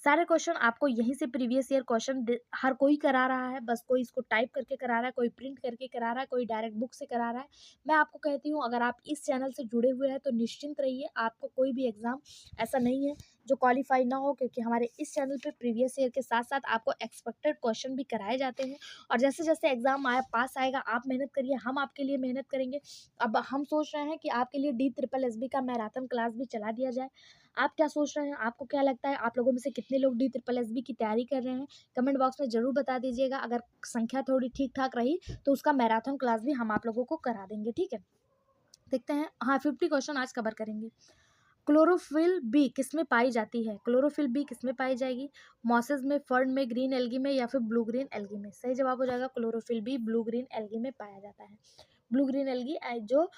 सारे क्वेश्चन आपको यहीं से प्रीवियस ईयर क्वेश्चन हर कोई करा रहा है, बस कोई इसको टाइप करके करा रहा है, कोई प्रिंट करके करा रहा है, कोई डायरेक्ट बुक से करा रहा है। मैं आपको कहती हूँ अगर आप इस चैनल से जुड़े हुए हैं तो निश्चिंत रहिए, आपको कोई भी एग्जाम ऐसा नहीं है जो क्वालिफाई ना हो, क्योंकि हमारे इस चैनल पे प्रीवियस ईयर के साथ साथ आपको एक्सपेक्टेड क्वेश्चन भी कराए जाते हैं। और जैसे जैसे एग्जाम आया पास आएगा आप मेहनत करिए, हम आपके लिए मेहनत करेंगे। अब हम सोच रहे हैं कि आपके लिए DSSB का मैराथन क्लास भी चला दिया जाए। आप क्या सोच रहे हैं? आपको क्या लगता है? आप लोगों में से कितने लोग DSSB की तैयारी कर रहे हैं? कमेंट बॉक्स में ज़रूर बता दीजिएगा। अगर संख्या थोड़ी ठीक-ठाक रही तो उसका मैराथन क्लास भी हम आप लोगों को करा देंगे, ठीक है? देखते हैं। हाँ, 50 क्वेश्चन आज कवर करेंगे। क्लोरोफिल बी किसमें पाई जाती है? क्लोरोफिल बी किसमें पाई जाएगी? मॉसेस में, फर्न में, ग्रीन एल्गी में या फिर ब्लू ग्रीन एल्गी में? सही जवाब हो जाएगा chlorophyll B blue green algae में पाया जाता है। ब्लू ग्रीन एल्गी जो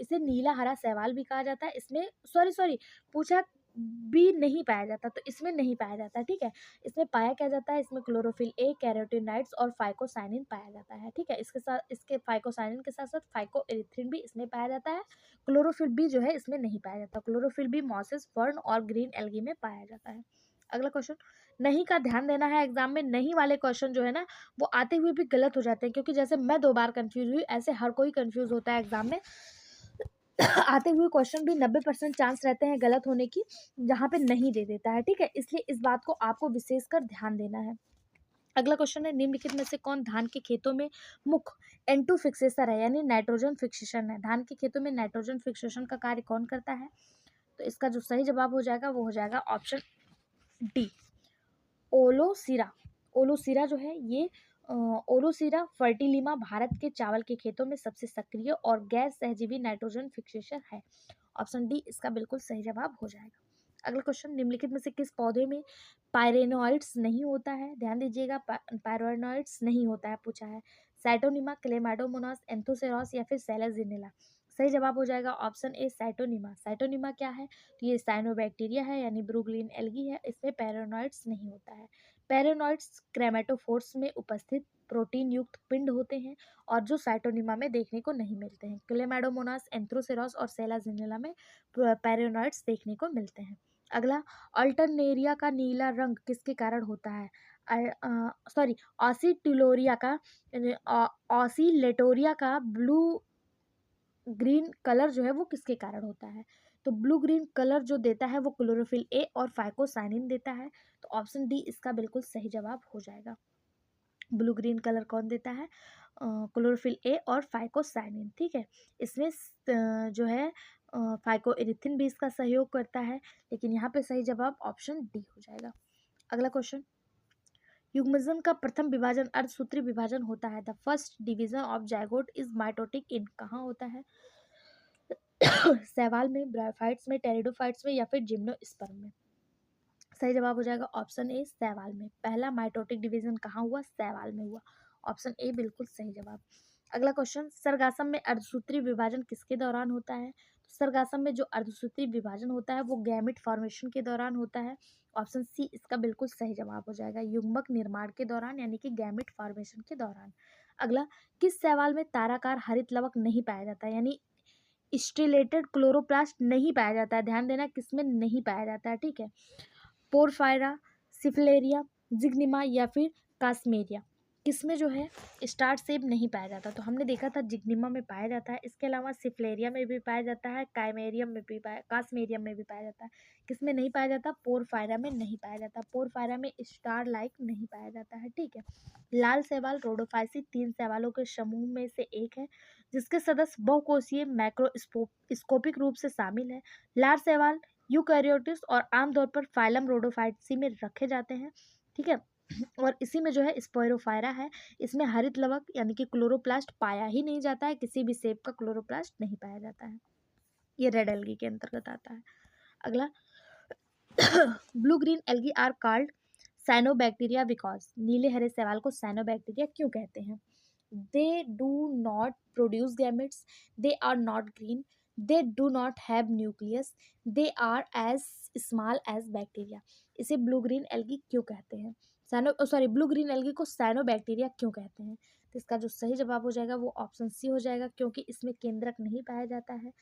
इसे नीला हरा शैवाल भी कहा जाता है। इसमें सॉरी पूछा भी नहीं पाया जाता, तो इसमें नहीं पाया जाता, ठीक है। इसमें पाया क्या जाता है? इसमें क्लोरोफिल ए, कैरोटीनॉइड्स और फाइकोसाइनिन पाया जाता है, ठीक है। इसके साथ इसके फाइकोसाइनिन के साथ साथ फाइकोएरिथ्रिन भी इसमें पाया जाता है। क्लोरोफिल बी जो है इसमें नहीं पाया जाता। क्लोरोफिल बी मॉसेस, फर्न और ग्रीन एल्गी में पाया जाता है। अगला क्वेश्चन, नहीं का ध्यान देना है एग्जाम में। नहीं वाले क्वेश्चन जो है ना वो आते हुए भी गलत हो जाते हैं, क्योंकि जैसे मैं 2 बार कंफ्यूज हुई ऐसे हर कोई कंफ्यूज होता है एग्जाम में। आते हुए क्वेश्चन भी 90% चांस रहते हैं गलत होने की, जहाँ पे नहीं दे देता है, ठीक है। इसलिए इस बात को आपको विशेषकर ध्यान देना है। अगला क्वेश्चन है, निम्नलिखित में से कौन धान के खेतों में मुख्य N2 फिक्सेशन है, यानी नाइट्रोजन फिक्सेशन है। धान के खेतों में नाइट्रोजन फिक्सेशन का कार्य कौन करता है? तो इसका जो सही जवाब हो जाएगा वो हो जाएगा ऑप्शन डी, ओलोसिरा। ओलोसिरा जो है ये ओलोसिरा फर्टिलिमा भारत के चावल के खेतों में सबसे सक्रिय और गैर सहजीवी नाइट्रोजन फिक्सेशन है। ऑप्शन डी इसका बिल्कुल सही जवाब हो जाएगा। अगला क्वेश्चन, निम्नलिखित में से किस पौधे में पायरेनोइड्स नहीं होता है? ध्यान दीजिएगा, पायरेनोइड्स नहीं होता है पूछा है। साइटोनिमा, क्लेमाइडोमोनास, एंथोसेरॉस या फिर सेलेजिनेला। सही जवाब हो जाएगा ऑप्शन ए, साइटोनिमा। साइटोनिमा क्या है? तो ये साइनोबैक्टीरिया है, यानी ब्लू ग्रीन एल्गी है, इसमें पैरानोइड्स नहीं होता है। पैरानोइड्स क्रेमेटोफोर्स में उपस्थित प्रोटीन युक्त पिंड होते हैं और जो साइटोनिमा में देखने को नहीं मिलते हैं। क्लेमाइडोमोनास, एंथ्रोसेरॉस और सेलाजिनेला में पैरानोइड्स देखने को मिलते हैं। अगला, अल्टरनेरिया का नीला रंग किसके कारण होता है? सॉरी, ऑसिटिलोरिया का ऑसिलेटोरिया का ब्लू ग्रीन कलर जो है वो किसके कारण होता है? तो ब्लू ग्रीन कलर जो देता है वो क्लोरोफिल ए और फाइकोसाइनिन देता है। तो ऑप्शन डी इसका बिल्कुल सही जवाब हो जाएगा। ब्लू ग्रीन कलर कौन देता है? क्लोरोफिल ए और फाइकोसाइनिन। ठीक है, इसमें जो है फाइकोएरिथिन भी इसका सहयोग करता है, लेकिन यहाँ पे सही जवाब ऑप्शन डी हो जाएगा। अगला क्वेश्चन, युग्मजन का प्रथम विभाजन अर्धसूत्री विभाजन होता है। The first division of zygote is mitotic in, कहाँ होता है? सैवाल में, ब्रायोफाइट्स में, टेरिडोफाइट्स में या फिर जिम्नोस्पर्म में। सही जवाब हो जाएगा ऑप्शन ए, सैवाल में। पहला माइटोटिक डिवीजन कहाँ हुआ? सैवाल में हुआ। ऑप्शन ए बिल्कुल सही जवाब। अगला क्वेश्चन, सर्गासम में अर्धसूत्री विभाजन किसके दौरान होता है? तो सर्गासम में जो अर्धसूत्री विभाजन होता है वो गैमेट फॉर्मेशन के दौरान होता है। ऑप्शन सी इसका बिल्कुल सही जवाब हो जाएगा, युग्मक निर्माण के दौरान, यानी कि गैमेट फॉर्मेशन के दौरान। अगला, किस सैवाल में ताराकार हरित लवक नहीं पाया जाता है, यानी स्ट्रिलेटेड क्लोरोप्लास्ट नहीं पाया जाता है? ध्यान देना, किसमें नहीं पाया जाता है, ठीक है? पोरफायरा, सिफिलेरिया, जिग्निमा या फिर कास्मेरिया, किसमें जो है स्टार सेब नहीं पाया जाता? तो हमने देखा था जिग्निमा में पाया जाता है, इसके अलावा सिफिलेरिया में भी पाया जाता है, काइमेरियम में भी कास्मेरियम में भी पाया जाता है। किसमें नहीं पाया जाता? पोरफायरा में नहीं पाया जाता। पोरफायरा में स्टार लाइक नहीं पाया जाता है, ठीक है? लाल शैवाल रोडोफाइसी 3 शैवालों के समूह में से एक है, जिसके सदस्य बहुकोषीय मैक्रोस्कोपिक रूप से शामिल है। लाल शैवाल यूकैरियोटिस और आमतौर पर फाइलम रोडोफाइट्सी में रखे जाते हैं, ठीक है? और इसी में जो है स्पोरोफायरा है, इसमें हरित लवक यानी कि क्लोरोप्लास्ट पाया ही नहीं जाता है, किसी भी सेब का क्लोरोप्लास्ट नहीं पाया जाता है। ये रेड एल्गी के अंतर्गत आता है। अगला, blue green algae are called cyanobacteria because, नीले हरे शैवाल को साइनोबैक्टीरिया क्यों कहते हैं? They do not produce gametes, they are not green, they do not have nucleus, they are as small as bacteria. इसे ब्लू ग्रीन एल्गी क्यों कहते हैं? ब्लू ग्रीन एल्गी को साइनोबैक्टीरिया क्यों कहते हैं? तो इसका जो सही जवाब हो जाएगा वो ऑप्शन सी हो जाएगा, क्योंकि इसमें केंद्रक नहीं पाया जाता है,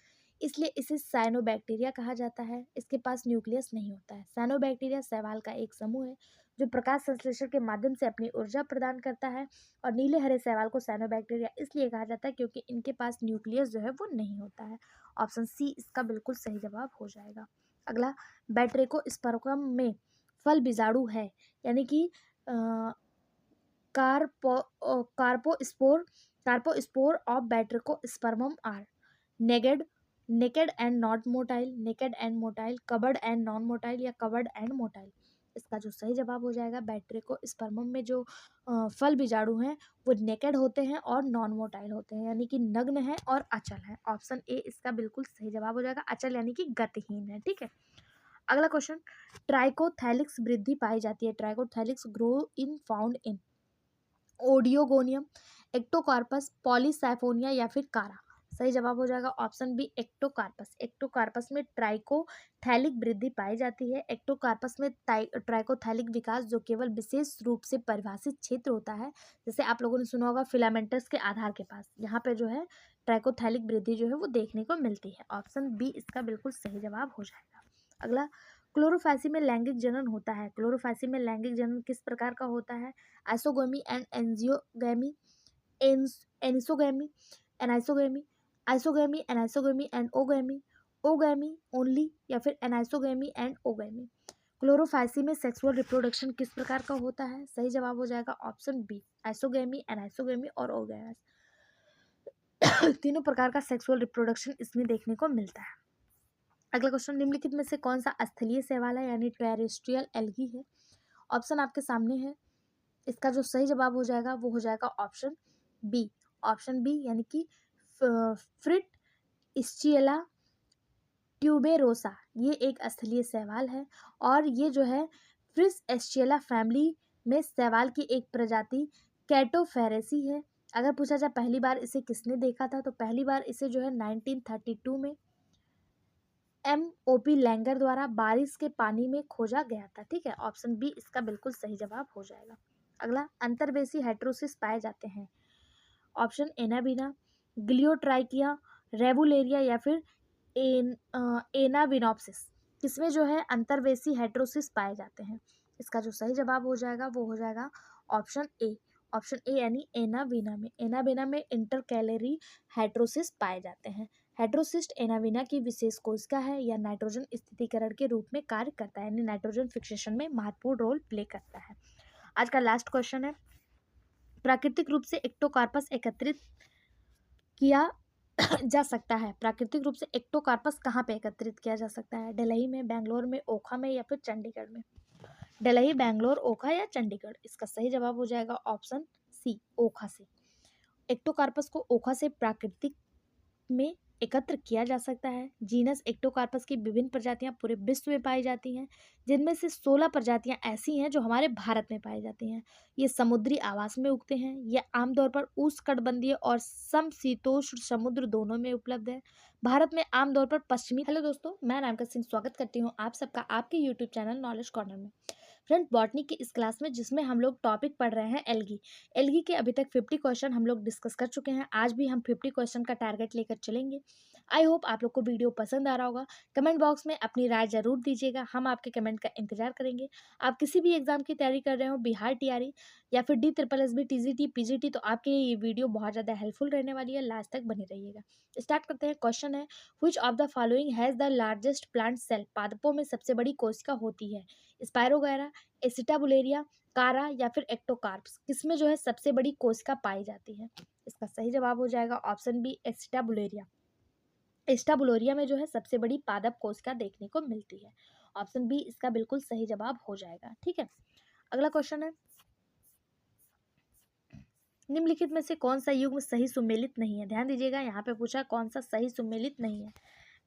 इसलिए इसे साइनोबैक्टीरिया कहा जाता है। इसके पास न्यूक्लियस नहीं होता है। साइनोबैक्टीरिया शैवाल का एक समूह है जो प्रकाश संश्लेषण के माध्यम से अपनी ऊर्जा प्रदान करता है, और नीले हरे शैवाल को साइनोबैक्टीरिया इसलिए कहा जाता है क्योंकि इनके पास न्यूक्लियस जो है वो नहीं होता है। ऑप्शन सी इसका बिल्कुल सही जवाब हो जाएगा। अगला, बैट्रेकोस्पर्म में फल बीजाणु है, यानी कि carpospore carpospore of Batrachospermum are naked naked and not motile, naked and motile, covered and non motile या कवर्ड एंड मोटाइल। इसका जो सही जवाब हो जाएगा, बैट्रेकोस्पर्मम में जो फल बीजाणु हैं वो नेकेड होते हैं और नॉन मोटाइल होते हैं, यानी कि नग्न है और अचल है। ऑप्शन ए इसका बिल्कुल सही जवाब हो जाएगा, अचल यानी कि गतिहीन है, ठीक है? अगला क्वेश्चन, ट्राइकोथैलिक्स वृद्धि पाई जाती है। Trichothallic grow in found in Oedogonium, Ectocarpus, Polysiphonia या फिर कारा। सही जवाब हो जाएगा ऑप्शन बी, एक्टोकार्पस। एक्टोकार्पस में ट्राइकोथैलिक वृद्धि पाई जाती है। एक्टोकार्पस में ट्राइकोथैलिक विकास जो केवल विशेष रूप से परिभाषित क्षेत्र होता है, जैसे आप लोगों ने सुना होगा फिलामेंटस के आधार के पास, यहाँ पे जो है ट्राइकोथैलिक वृद्धि जो है वो देखने को मिलती है। ऑप्शन बी इसका बिल्कुल सही जवाब हो जाएगा। अगला, क्लोरोफाइसी में लैंगिक जनन होता है। क्लोरोफाइसी में लैंगिक जनन किस प्रकार का होता है? Isogamy and anisogamy, anisogamy, anisogamy, isogamy, anisogamy and oogamy, oogamy only या फिर एनाइसोगैमी एंड ओगैमी। क्लोरोफाइसी में सेक्सुअल रिप्रोडक्शन किस प्रकार का होता है? सही जवाब हो जाएगा ऑप्शन बी, आइसोगेमी, एनाइसोगेमी और ओगैमस। तीनों प्रकार का सेक्सुअल रिप्रोडक्शन इसमें देखने को मिलता है। अगला क्वेश्चन, निम्नलिखित में से कौन सा स्थलीय शैवाल है यानी टेरेस्ट्रियल एल्गी है? ऑप्शन आपके सामने है। इसका जो सही जवाब हो जाएगा वो हो जाएगा ऑप्शन बी, ऑप्शन बी यानी कि फ्रिट इस्चिएला ट्यूबेरोसा, ये एक स्थलीय शैवाल है और ये जो है फ्रिस एस्चिएला फैमिली में शैवाल की एक प्रजाति कैटोफेरेसी है। अगर पूछा जाए पहली बार इसे किसने देखा था, तो पहली बार इसे जो है 1932 में MOP लैंगर द्वारा बारिश के पानी में खोजा गया था। ठीक है, ऑप्शन बी इसका बिल्कुल सही जवाब हो जाएगा। अगला, अंतर्वेशी हेट्रोसिस पाए जाते हैं। ऑप्शन एनाबीना, ग्लियोट्राइकिया, रेबुलेरिया या फिर एनाविनोप्सिस, किसमें जो है अंतर्वेशी हेट्रोसिस पाए जाते हैं? इसका जो सही जवाब हो जाएगा वो हो जाएगा ऑप्शन ए, ऑप्शन ए यानी एनावीना में। एनावीना में इंटरकैलरी हेट्रोसिस पाए जाते हैं। हेट्रोसिस्ट एनावीना की विशेष कोशिका है या नाइट्रोजन स्थितीकरण के रूप में कार्य करता है, यानी नाइट्रोजन फिक्सेशन में महत्वपूर्ण रोल प्ले करता है। आज का लास्ट क्वेश्चन है, प्राकृतिक रूप से एक्टोकार्पस एकत्रित किया जा सकता है। प्राकृतिक रूप से एक्टोकार्पस कहाँ पे एकत्रित किया जा सकता है? दिल्ली में, बेंगलोर में, ओखा में या फिर चंडीगढ़ में? दिल्ली, बेंगलोर, ओखा या चंडीगढ़? इसका सही जवाब हो जाएगा ऑप्शन सी, ओखा से। एक्टोकार्पस को ओखा से प्राकृतिक में एकत्र किया जा सकता है। जीनस एक्टोकार्पस की विभिन्न प्रजातियां पूरे विश्व में पाई जाती हैं, जिनमें से 16 प्रजातियां ऐसी हैं जो हमारे भारत में पाई जाती हैं। ये समुद्री आवास में उगते हैं। ये आमतौर पर उष्णकटिबंधीय और समशीतोष्ण समुद्र दोनों में उपलब्ध है। भारत में आमतौर पर पश्चिमी। हेलो दोस्तों, मैं रामका सिंह स्वागत करती हूँ आप सबका आपके यूट्यूब चैनल नॉलेज कॉर्नर में। फ्रेंड, बॉटनी की इस क्लास में जिसमें हम लोग टॉपिक पढ़ रहे हैं एल्गी। एल्गी के अभी तक 50 क्वेश्चन हम लोग डिस्कस कर चुके हैं। आज भी हम 50 क्वेश्चन का टारगेट लेकर चलेंगे। आई होप आप लोग को वीडियो पसंद आ रहा होगा। कमेंट बॉक्स में अपनी राय जरूर दीजिएगा, हम आपके कमेंट का इंतजार करेंगे। आप किसी भी एग्जाम की तैयारी कर रहे हो, बिहार टीआरई या फिर DSSB, TGT, PGT, तो आपके लिए ये वीडियो बहुत ज़्यादा हेल्पफुल रहने वाली है। लास्ट तक बने रहिएगा। स्टार्ट करते हैं। क्वेश्चन है, which of the following has the largest plant cell? पादपों में सबसे बड़ी कोशिका होती है? स्पायरोगैरा, एसिटाबुलेरिया, कारा या फिर एक्टोकार्प्स, किसमें जो है सबसे बड़ी कोशिका पाई जाती है? इसका सही जवाब हो जाएगा ऑप्शन बी, एसिटाबुलेरिया। एस्टाबुलोरिया में जो है सबसे बड़ी पादप कोशिका देखने को मिलती है। ऑप्शन बी इसका बिल्कुल सही जवाब हो जाएगा। ठीक है, अगला क्वेश्चन है, निम्नलिखित में से कौन सा युग्म सही सुमेलित नहीं है? ध्यान दीजिएगा, यहाँ पे पूछा कौन सा सही सुमेलित नहीं है।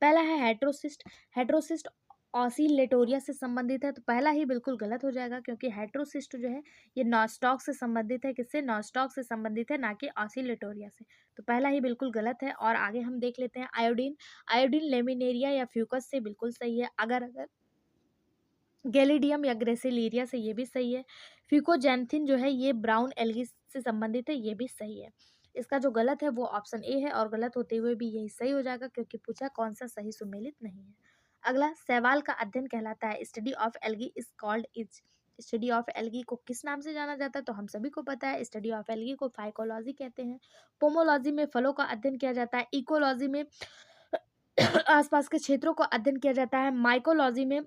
पहला है हेट्रोसिस्ट। हेट्रोसिस्ट ऑसिलेटोरिया से संबंधित है, तो पहला ही बिल्कुल गलत हो जाएगा, क्योंकि हेट्रोसिस्ट जो है ये नॉस्टॉक से संबंधित है। किससे? नॉस्टॉक से संबंधित है, ना कि ऑसिलेटोरिया से। तो पहला ही बिल्कुल गलत है। और आगे हम देख लेते हैं आयोडीन। आयोडीन लेमिनेरिया या फ्यूकस से बिल्कुल सही है। अगर गैलिडियम या ग्रेसिलेरिया से, ये भी सही है। फ्यूकोजैंथिन जो है ये ब्राउन एल्गी से संबंधित है, ये भी सही है। इसका जो गलत है वो ऑप्शन ए है, और गलत होते हुए भी यही सही हो जाएगा, क्योंकि पूछा कौन सा सही सुमेलित नहीं है। अगला, शैवाल का अध्ययन कहलाता है। Study of algae is called is. Study of algae को किस नाम से जाना जाता है? तो हम सभी को पता है, स्टडी ऑफ एल्गी को फाइकोलॉजी कहते हैं। पोमोलॉजी में फलों का अध्ययन किया जाता है। इकोलॉजी में आसपास के क्षेत्रों का अध्ययन किया जाता है। माइकोलॉजी में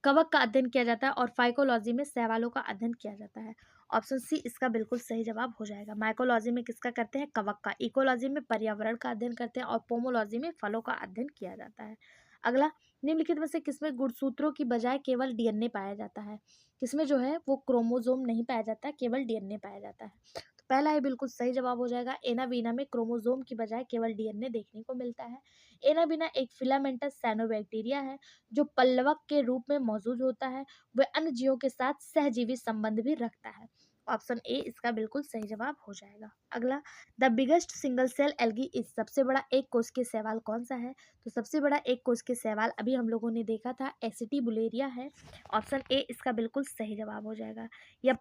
कवक का अध्ययन किया जाता है। और फाइकोलॉजी में शैवालों का अध्ययन किया जाता है। ऑप्शन सी इसका बिल्कुल सही जवाब हो जाएगा। माइकोलॉजी में किसका करते हैं? कवक का। इकोलॉजी में पर्यावरण का अध्ययन करते हैं। और पोमोलॉजी में फलों का अध्ययन किया जाता है। अगला, निम्नलिखित में से किसमें गुणसूत्रों की बजाय केवल डीएनए पाया जाता है? किसमें जो है वो क्रोमोसोम नहीं पाया जाता है, केवल डीएनए पाया जाता है? तो पहला ही बिल्कुल सही जवाब हो जाएगा। एनावीना में क्रोमोसोम की बजाय केवल डीएनए देखने को मिलता है। एनावीना एक फिलामेंटस साइनोबैक्टीरिया है जो पल्लवक के रूप में मौजूद होता है। वह अन्य जीवों के साथ सहजीवी संबंध भी रखता है। ऑप्शन ए इसका बिल्कुल सही जवाब हो जाएगा। अगला, the biggest single cell algae is. सबसे बड़ा एक कोशिकीय शैवाल कौन सा है? तो सबसे बड़ा एक कोशिकीय शैवाल अभी हम लोगों ने देखा था, एसिटिबुलेरिया है। ऑप्शन ए इसका बिल्कुल सही जवाब हो जाएगा। यह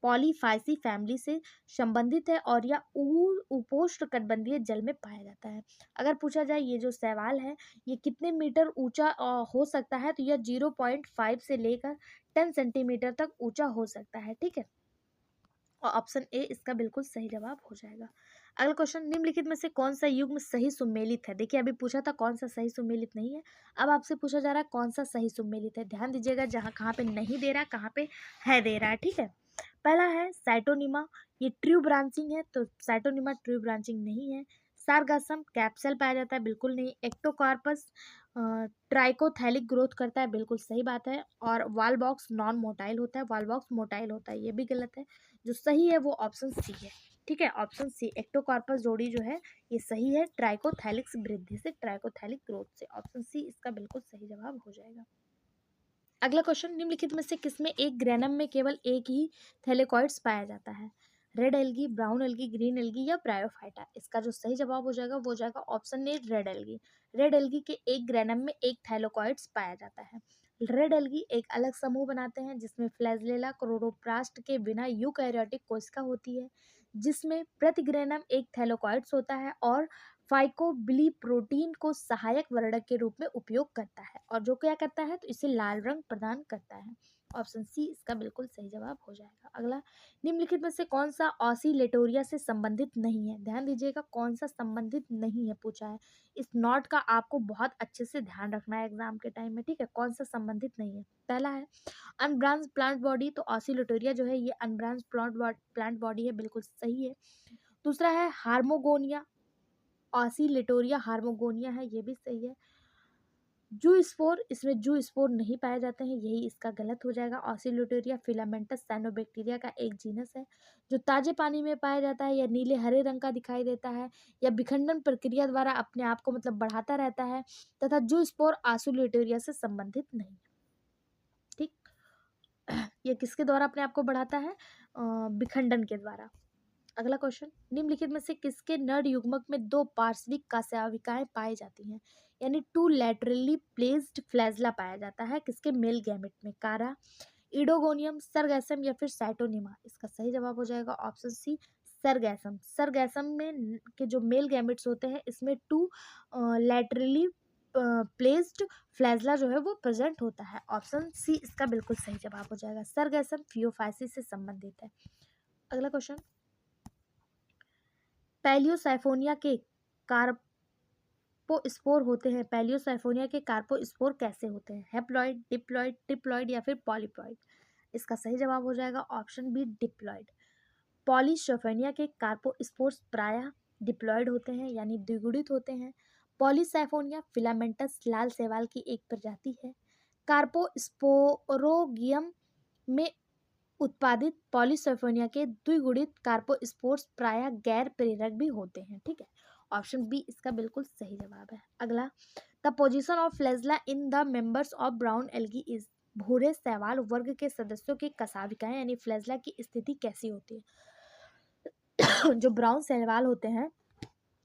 पॉलीफाइसी फैमिली से संबंधित है और यह उपोष्णकटिबंधीय जल में पाया जाता है। अगर पूछा जाए ये जो शैवाल है ये कितने मीटर ऊंचा हो सकता है, तो यह 0.5 से लेकर 10 सेंटीमीटर तक ऊंचा हो सकता है। ठीक है, और ऑप्शन ए इसका बिल्कुल सही जवाब हो जाएगा। अगला क्वेश्चन, निम्नलिखित में से कौन सा युग्म सही सुमेलित है। देखिए अभी पूछा था कौन सा सही सुमेलित नहीं है, अब आपसे पूछा जा रहा है कौन सा सही सुमेलित है। ध्यान दीजिएगा जहाँ कहाँ पे नहीं दे रहा, कहाँ पे है दे रहा है, ठीक है। पहला है साइटोनिमा, ये ट्रू ब्रांचिंग है, तो साइटोनिमा ट्रू ब्रांचिंग नहीं है। सारगासम कैप्सल पाया जाता है, बिल्कुल नहीं। एक्टोकार्पस ट्राइकोथैलिक ग्रोथ करता है, बिल्कुल सही बात है। और वालबॉक्स नॉन मोटाइल होता है, वालबॉक्स मोटाइल होता है, ये भी गलत है। जो सही है वो ऑप्शन सी है, ठीक है, ऑप्शन सी एक्टोकार्पस जोड़ी जो है ये सही है, ट्राइकोथैलिक्स वृद्धि से, ट्राइकोथैलिक ग्रोथ से। ऑप्शन सी इसका बिल्कुल सही जवाब हो जाएगा। अगला क्वेश्चन, निम्नलिखित में से किसमें एक ग्रेनम में केवल एक ही थैलेकॉइड्स पाया जाता है। Red algae, brown algae, green algae या ब्रायोफाइटा। इसका जो सही जवाब हो जाएगा वो हो जाएगा ऑप्शन ए रेड एल्गी। रेड एल्गी के एक ग्रेनम में एक थैलेकॉइड्स पाया जाता है। रेड एल्गी एक अलग समूह बनाते हैं जिसमें फ्लैजेला क्लोरोप्लास्ट के बिना यूकैरियोटिक कोशिका होती है, जिसमें प्रति ग्रेनम एक थैलेकॉइड्स होता है और फाइकोबिली प्रोटीन को सहायक वर्णक के रूप में उपयोग करता है, और जो क्या करता है तो इसे लाल रंग प्रदान करता है। ऑप्शन सी इसका बिल्कुल सही जवाब हो जाएगा। अगला, निम्नलिखित में से कौन सा ऑसिलेटोरिया से संबंधित नहीं है। ध्यान दीजिएगा कौन सा संबंधित नहीं है पूछा है, इस नोट का आपको बहुत अच्छे से ध्यान रखना है एग्जाम के टाइम में, ठीक है। कौन सा संबंधित नहीं है, पहला है अनब्रांच प्लांट बॉडी, तो ऑसिलेटोरिया जो है ये अनब्रांच प्लांट बॉडी है, बिल्कुल सही है। दूसरा है हार्मोगोनिया, ऑसिलेटोरिया हार्मोगोनिया है, ये भी सही है। जू स्पोर, इसमें जू स्पोर नहीं पाए जाते हैं, यही इसका गलत हो जाएगा। ऑसिलेटोरिया फिलामेंटस साइनोबैक्टीरिया का एक जीनस है जो ताजे पानी में पाया जाता है, या नीले हरे रंग का दिखाई देता है, या विखंडन प्रक्रिया द्वारा अपने आप को मतलब बढ़ाता रहता है, तथा जू स्पोर ऑसिलेटोरिया से संबंधित नहीं, ठीक। ये किसके द्वारा अपने आप को बढ़ाता है, विखंडन के द्वारा। अगला क्वेश्चन, निम्नलिखित में से किसके नर युग्मक में दो पार्श्विक कास्याविकाएं पाई जाती हैं, यानी टू लैटरली प्लेस्ड फ्लैजला पाया जाता है किसके मेल गैमेट में, कारा, इडोगोनियम, सरगैसम या फिर साइटोनिमा। इसका सही जवाब हो जाएगा ऑप्शन सी सरगैसम। सरगैसम में के जो मेल गैमेट्स होते हैं इसमें टू लैटरली प्लेस्ड फ्लैजला जो है वो प्रेजेंट होता है। ऑप्शन सी इसका बिल्कुल सही जवाब हो जाएगा, सरगैसम फियोफाइसिस से संबंधित है। अगला क्वेश्चन, पैलियोसाइफोनिया के कार्पोस्पोर होते हैं, पैलियोसाइफोनिया के कार्पोस्पोर कैसे होते हैं, हैप्लॉइड, डिप्लॉइड, ट्रिप्लॉइड या फिर पॉलीप्लॉइड। इसका सही जवाब हो जाएगा ऑप्शन बी डिप्लॉइड। पॉलीसोफेनिया के कार्पोस्पोर्स प्रायः डिप्लॉइड होते हैं, यानी द्विगुणित होते हैं। पॉलीसाइफोनिया फिलामेंटस लाल शैवाल की एक प्रजाति है। कार्पोस्पोरोगियम में उत्पादित पॉलीसल्फोनिया के द्विगुणित कार्पोस्पोर्स प्रायः गैर प्रेरक भी होते हैं, ठीक है। ऑप्शन बी इसका बिल्कुल सही जवाब है। अगला, the position of flagella in the members of brown algae is, भूरे शैवाल वर्ग के सदस्यों की कसाविकाएं यानी फ्लैजला की स्थिति कैसी होती है। जो ब्राउन शैवाल होते हैं,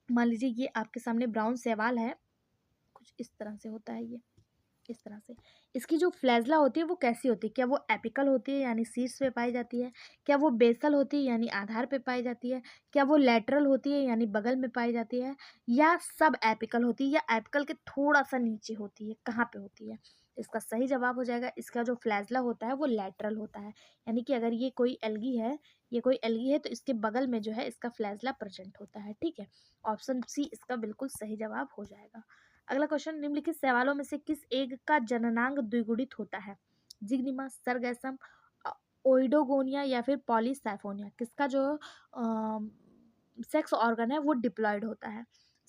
मान लीजिए ये आपके सामने ब्राउन शैवाल है, कुछ इस तरह से होता है, ये इस तरह से। इसकी जो फ्लैजला होती है वो कैसी होती है, क्या वो एपिकल होती है यानी शीर्ष पे पाई जाती है, क्या वो बेसल होती है यानी आधार पे पाई जाती है, क्या वो लेटरल होती है यानी बगल में पाई जाती है, या सब एपिकल होती है, या एपिकल के थोड़ा सा नीचे होती है, कहाँ पे होती है। इसका सही जवाब हो जाएगा, इसका जो फ्लैजला होता है वो लेटरल होता है, यानी कि अगर ये कोई एल्गी है, ये कोई एल्गी है तो इसके बगल में जो है इसका फ्लैजला प्रेजेंट होता है, ठीक है। ऑप्शन सी इसका बिल्कुल सही जवाब हो जाएगा। अगला क्वेश्चन, निम्नलिखित शैवालों में से किस एक का जननांग द्विगुणित होता है, जिग्निमा, सरगैसम, ओइडोगोनिया या फिर पॉलीसाइफोनिया। किसका जो सेक्स ऑर्गन है वो डिप्लॉयड होता है।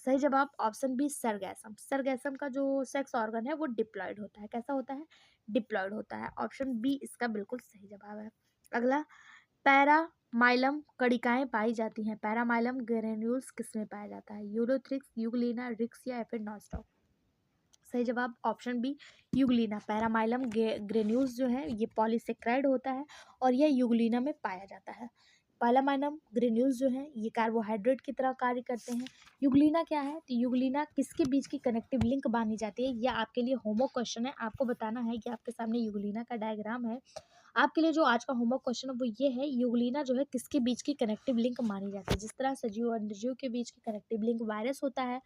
सही जवाब ऑप्शन बी सरगैसम। सरगैसम का जो सेक्स ऑर्गन है वो डिप्लॉयड होता है, कैसा होता है, डिप्लॉयड होता है। ऑप्शन बी इसका बिल्कुल सही जवाब है। अगला, पैरामाइलम कणिकाएं पाई जाती हैं, पैरामाइलम ग्रेन्यूल्स किसमें पाया जाता है, यूलोथ्रिक्स, यूग्लिना, रिक्स या फिर नॉस्टॉक। सही जवाब ऑप्शन बी यूग्लिना। पैरामाइलम ग्रेन्यूल्स जो है ये पॉलीसेक्राइड होता है और यह यूग्लिना में पाया जाता है। पैरामाइलम ग्रेन्यूल्स जो है ये कार्बोहाइड्रेट की तरह कार्य करते हैं। यूग्लिना क्या है, तो यूग्लिना किसके बीच की कनेक्टिव लिंक मानी जाती है, यह आपके लिए होमवर्क क्वेश्चन है, आपको बताना है कि आपके सामने यूग्लिना का डायग्राम है। आपके लिए जो आज का होमवर्क क्वेश्चन है वो ये है, यूग्लिना जो है किसके बीच की कनेक्टिव लिंक मानी जाती है। जिस तरह सजीव और निर्जीव के बीच की कनेक्टिव लिंक वायरस होता है,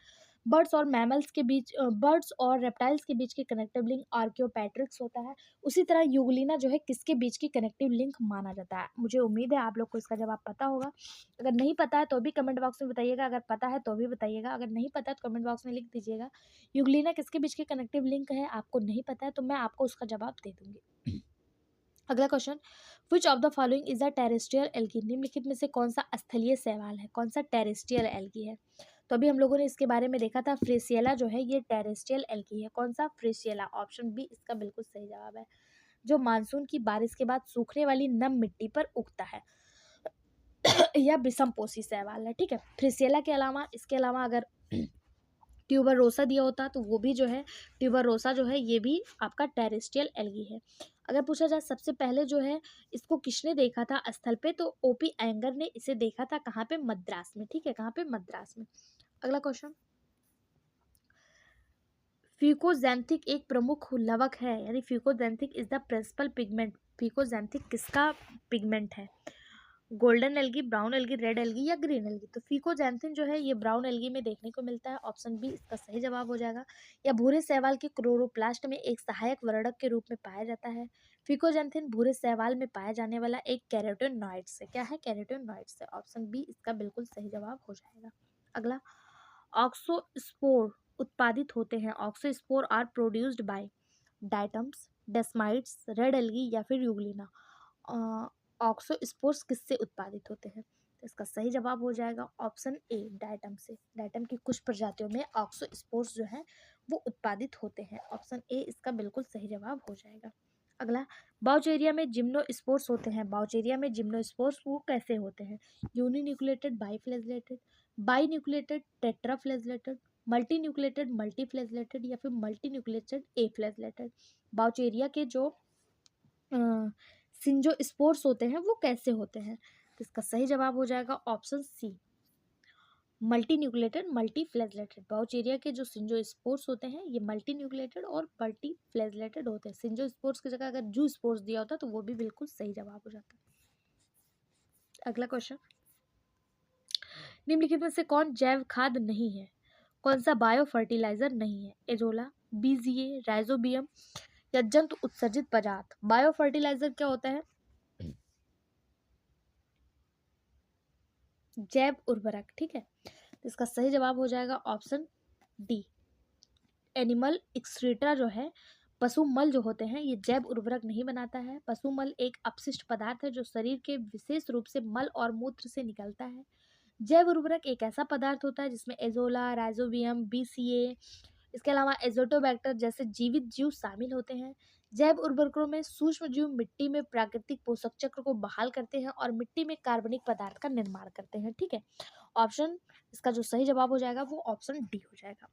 बर्ड्स और मैमल्स के बीच बर्ड्स और रेप्टाइल्स के बीच की कनेक्टिव लिंक आर्कियोपैट्रिक्स होता है। उसी तरह यूग्लिना जो है किसके बीच की कनेक्टिव लिंक माना जाता है? मुझे उम्मीद है आप लोग को इसका जवाब पता होगा। अगर नहीं पता है तो भी कमेंट बॉक्स में बताइएगा, अगर पता है तो भी बताइएगा, अगर नहीं पता है तो कमेंट बॉक्स में लिख दीजिएगा। यूग्लिना किसके बीच की कनेक्टिव लिंक है? आपको नहीं पता है तो मैं आपको उसका जवाब दे दूंगी। अगला question, which of the following is a terrestrial algae? निम्नलिखित में से कौन सा स्थलीय शैवाल है, कौन सा टेरेस्ट्रियल एल्गी है? तो अभी हम लोगों ने इसके बारे में देखा था, फ्रेसिएला जो है ये टेरेस्ट्रियल एल्गी है। कौन सा? फ्रेसिएला। ऑप्शन बी इसका बिल्कुल सही जवाब है। जो मानसून की बारिश के बाद सूखने वाली नम मिट्टी पर उगता है। यह विषमपोषी शैवाल है, ठीक है। फ्रेसिएला के अलावा, इसके अलावा अगर ट्यूबरोसा दिया होता तो वो भी जो है, ट्यूबरोसा जो है ये भी आपका टेरेस्ट्रियल एल्गी है। अगर पूछा जाए सबसे पहले जो है इसको किसने देखा था स्थल पे, तो ओपी एंगर ने इसे देखा था। कहाँ पे? मद्रास में, ठीक है। कहाँ पे? मद्रास में। अगला क्वेश्चन, फ्यूकोजेंथिक एक प्रमुख लवक है, यानी फ्यूकोजेंथिक इज द प्रिंसिपल पिगमेंट। फ्यूकोजेंथिक किसका पिगमेंट है? Golden algae, brown algae, red algae या ग्रीन एल्गी? तो फिकोजैंथिन जो है ये ब्राउन एल्गी में देखने को मिलता है। ऑप्शन बी इसका सही जवाब हो जाएगा। या भूरे शैवाल के क्लोरोप्लास्ट में एक सहायक वर्णक के रूप में पाया जाता है। फिकोजैंथिन भूरे शैवाल में पाया जाने वाला एक कैरोटेनॉइड से, क्या है? कैरोटेनॉइड से। ऑप्शन बी इसका बिल्कुल सही जवाब हो जाएगा। अगला, ऑक्सोस्पोर उत्पादित होते हैं। Auxospore are produced by diatoms, desmids, red algae या फिर यूग्लिना। ऑक्सोस्पोर्स किससे उत्पादित होते हैं? तो इसका सही जवाब हो जाएगा ऑप्शन ए, डाइटम से। डाइटम की कुछ प्रजातियों में ऑक्सोस्पोर्स जो है वो उत्पादित होते हैं। ऑप्शन ए इसका बिल्कुल सही जवाब हो जाएगा। अगला, बाउचेरिया में जिम्नोस्पोर्स होते हैं। बाउचेरिया में जिम्नोस्पोर्स वो कैसे होते हैं? यूनिन्यूक्लिएटेड, बाईफ्लैजेलेटेड, बाईन्यूक्लिएटेड, टेट्राफ्लैजेलेटेड, मल्टीन्यूक्लिएटेड, मल्टीफ्लैजेलेटेड या फिर मल्टीन्यूक्लिएटेड एफ्लैजेलेटेड? बाउचेरिया के जो सिंजोस्पोर्स होते हैं वो कैसे होते हैं? तो इसका सही जवाब हो जाएगा option C, multi nucleated, multi flagellated. Vaucheria के जो सिंजोस्पोर्स होते हैं ये मल्टी न्यूक्लिएटेड और मल्टी फ्लैजेलेटेड होते हैं। सिंजोस्पोर्स की जगह अगर जू स्पोर्स दिया होता तो वो भी बिल्कुल सही जवाब हो जाता। अगला क्वेश्चन, निम्नलिखित में से कौन जैव खाद नहीं है? कौन सा बायो फर्टिलाइजर नहीं है? एजोला, बीजीए, राइजोबियम या जंतु उत्सर्जित पदार्थ? बायो फर्टिलाइजर क्या होता है? जैव उर्वरक, ठीक है। तो इसका सही जवाब हो जाएगा ऑप्शन डी, एनिमल एक्सक्रीटा जो है, पशु मल जो होते हैं ये जैव उर्वरक नहीं बनाता है। पशु मल एक अपशिष्ट पदार्थ है जो शरीर के विशेष रूप से मल और मूत्र से निकलता है। जैव उर्वरक एक ऐसा पदार्थ होता है जिसमें एजोला, राइजोबियम, बीसीए, इसके अलावा एजोटोबैक्टर जैसे जीवित जीव शामिल होते हैं। जैव उर्वरकों में सूक्ष्म जीव मिट्टी में प्राकृतिक पोषक चक्र को बहाल करते हैं और मिट्टी में कार्बनिक पदार्थ का निर्माण करते हैं, ठीक है। ऑप्शन, इसका जो सही जवाब हो जाएगा वो ऑप्शन डी हो जाएगा।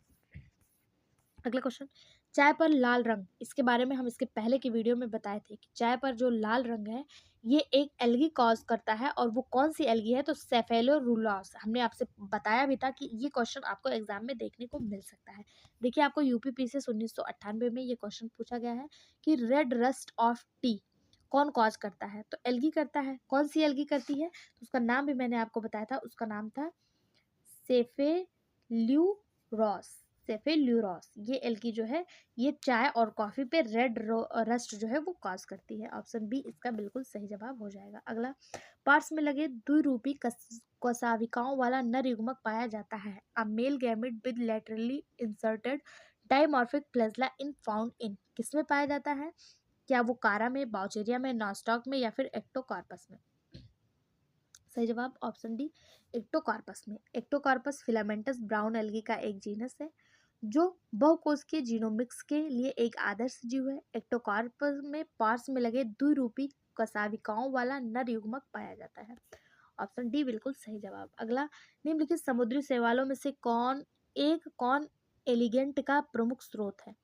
अगला क्वेश्चन, चाय पर लाल रंग, इसके बारे में हम इसके पहले की वीडियो में बताए थे कि चाय पर जो लाल रंग है ये एक एल्गी कॉज करता है, और वो कौन सी एल्गी है? तो सेफेलोरुलॉस। हमने आपसे बताया भी था कि ये क्वेश्चन आपको एग्जाम में देखने को मिल सकता है। देखिए, आपको यूपीपीसीएस 1998 में ये क्वेश्चन पूछा गया है कि रेड रस्ट ऑफ टी कौन कॉज करता है? तो एल्गी करता है। कौन सी एल्गी करती है? तो उसका नाम भी मैंने आपको बताया था, उसका नाम था सेफेल्यूरॉस। सेफेल्यूरॉस ये एल्गी जो है ये चाय और कॉफी पे रेड रस्ट जो है वो कॉज करती है। ऑप्शन बी इसका बिल्कुल सही जवाब हो जाएगा। अगला, पार्स में लगे द्विरूपी कोशिकाओं वाला नर युग्मक पाया जाता है। A male gamete with laterally inserted dimorphic flagella in found in, किसमें पाया जाता है? क्या वो कारा में, बाउचेरिया में, नॉस्टॉक में या फिर एक्टोकार्पस में? सही जवाब ऑप्शन डी, एक्टोकार्पस में। एक्टोकार्पस फिलामेंटस ब्राउन एल्गी का एक जीनस है जो बहुकोशिकीय जीनोमिक्स के लिए एक आदर्श जीव है। एक्टोकार्पस में पार्स में लगे द्विरूपी कशाविकाओं वाला नर युग्मक पाया जाता है। ऑप्शन डी बिल्कुल सही जवाब। अगला, निम्नलिखित समुद्री शैवालों में से कौन एलिगेंट का प्रमुख स्रोत है?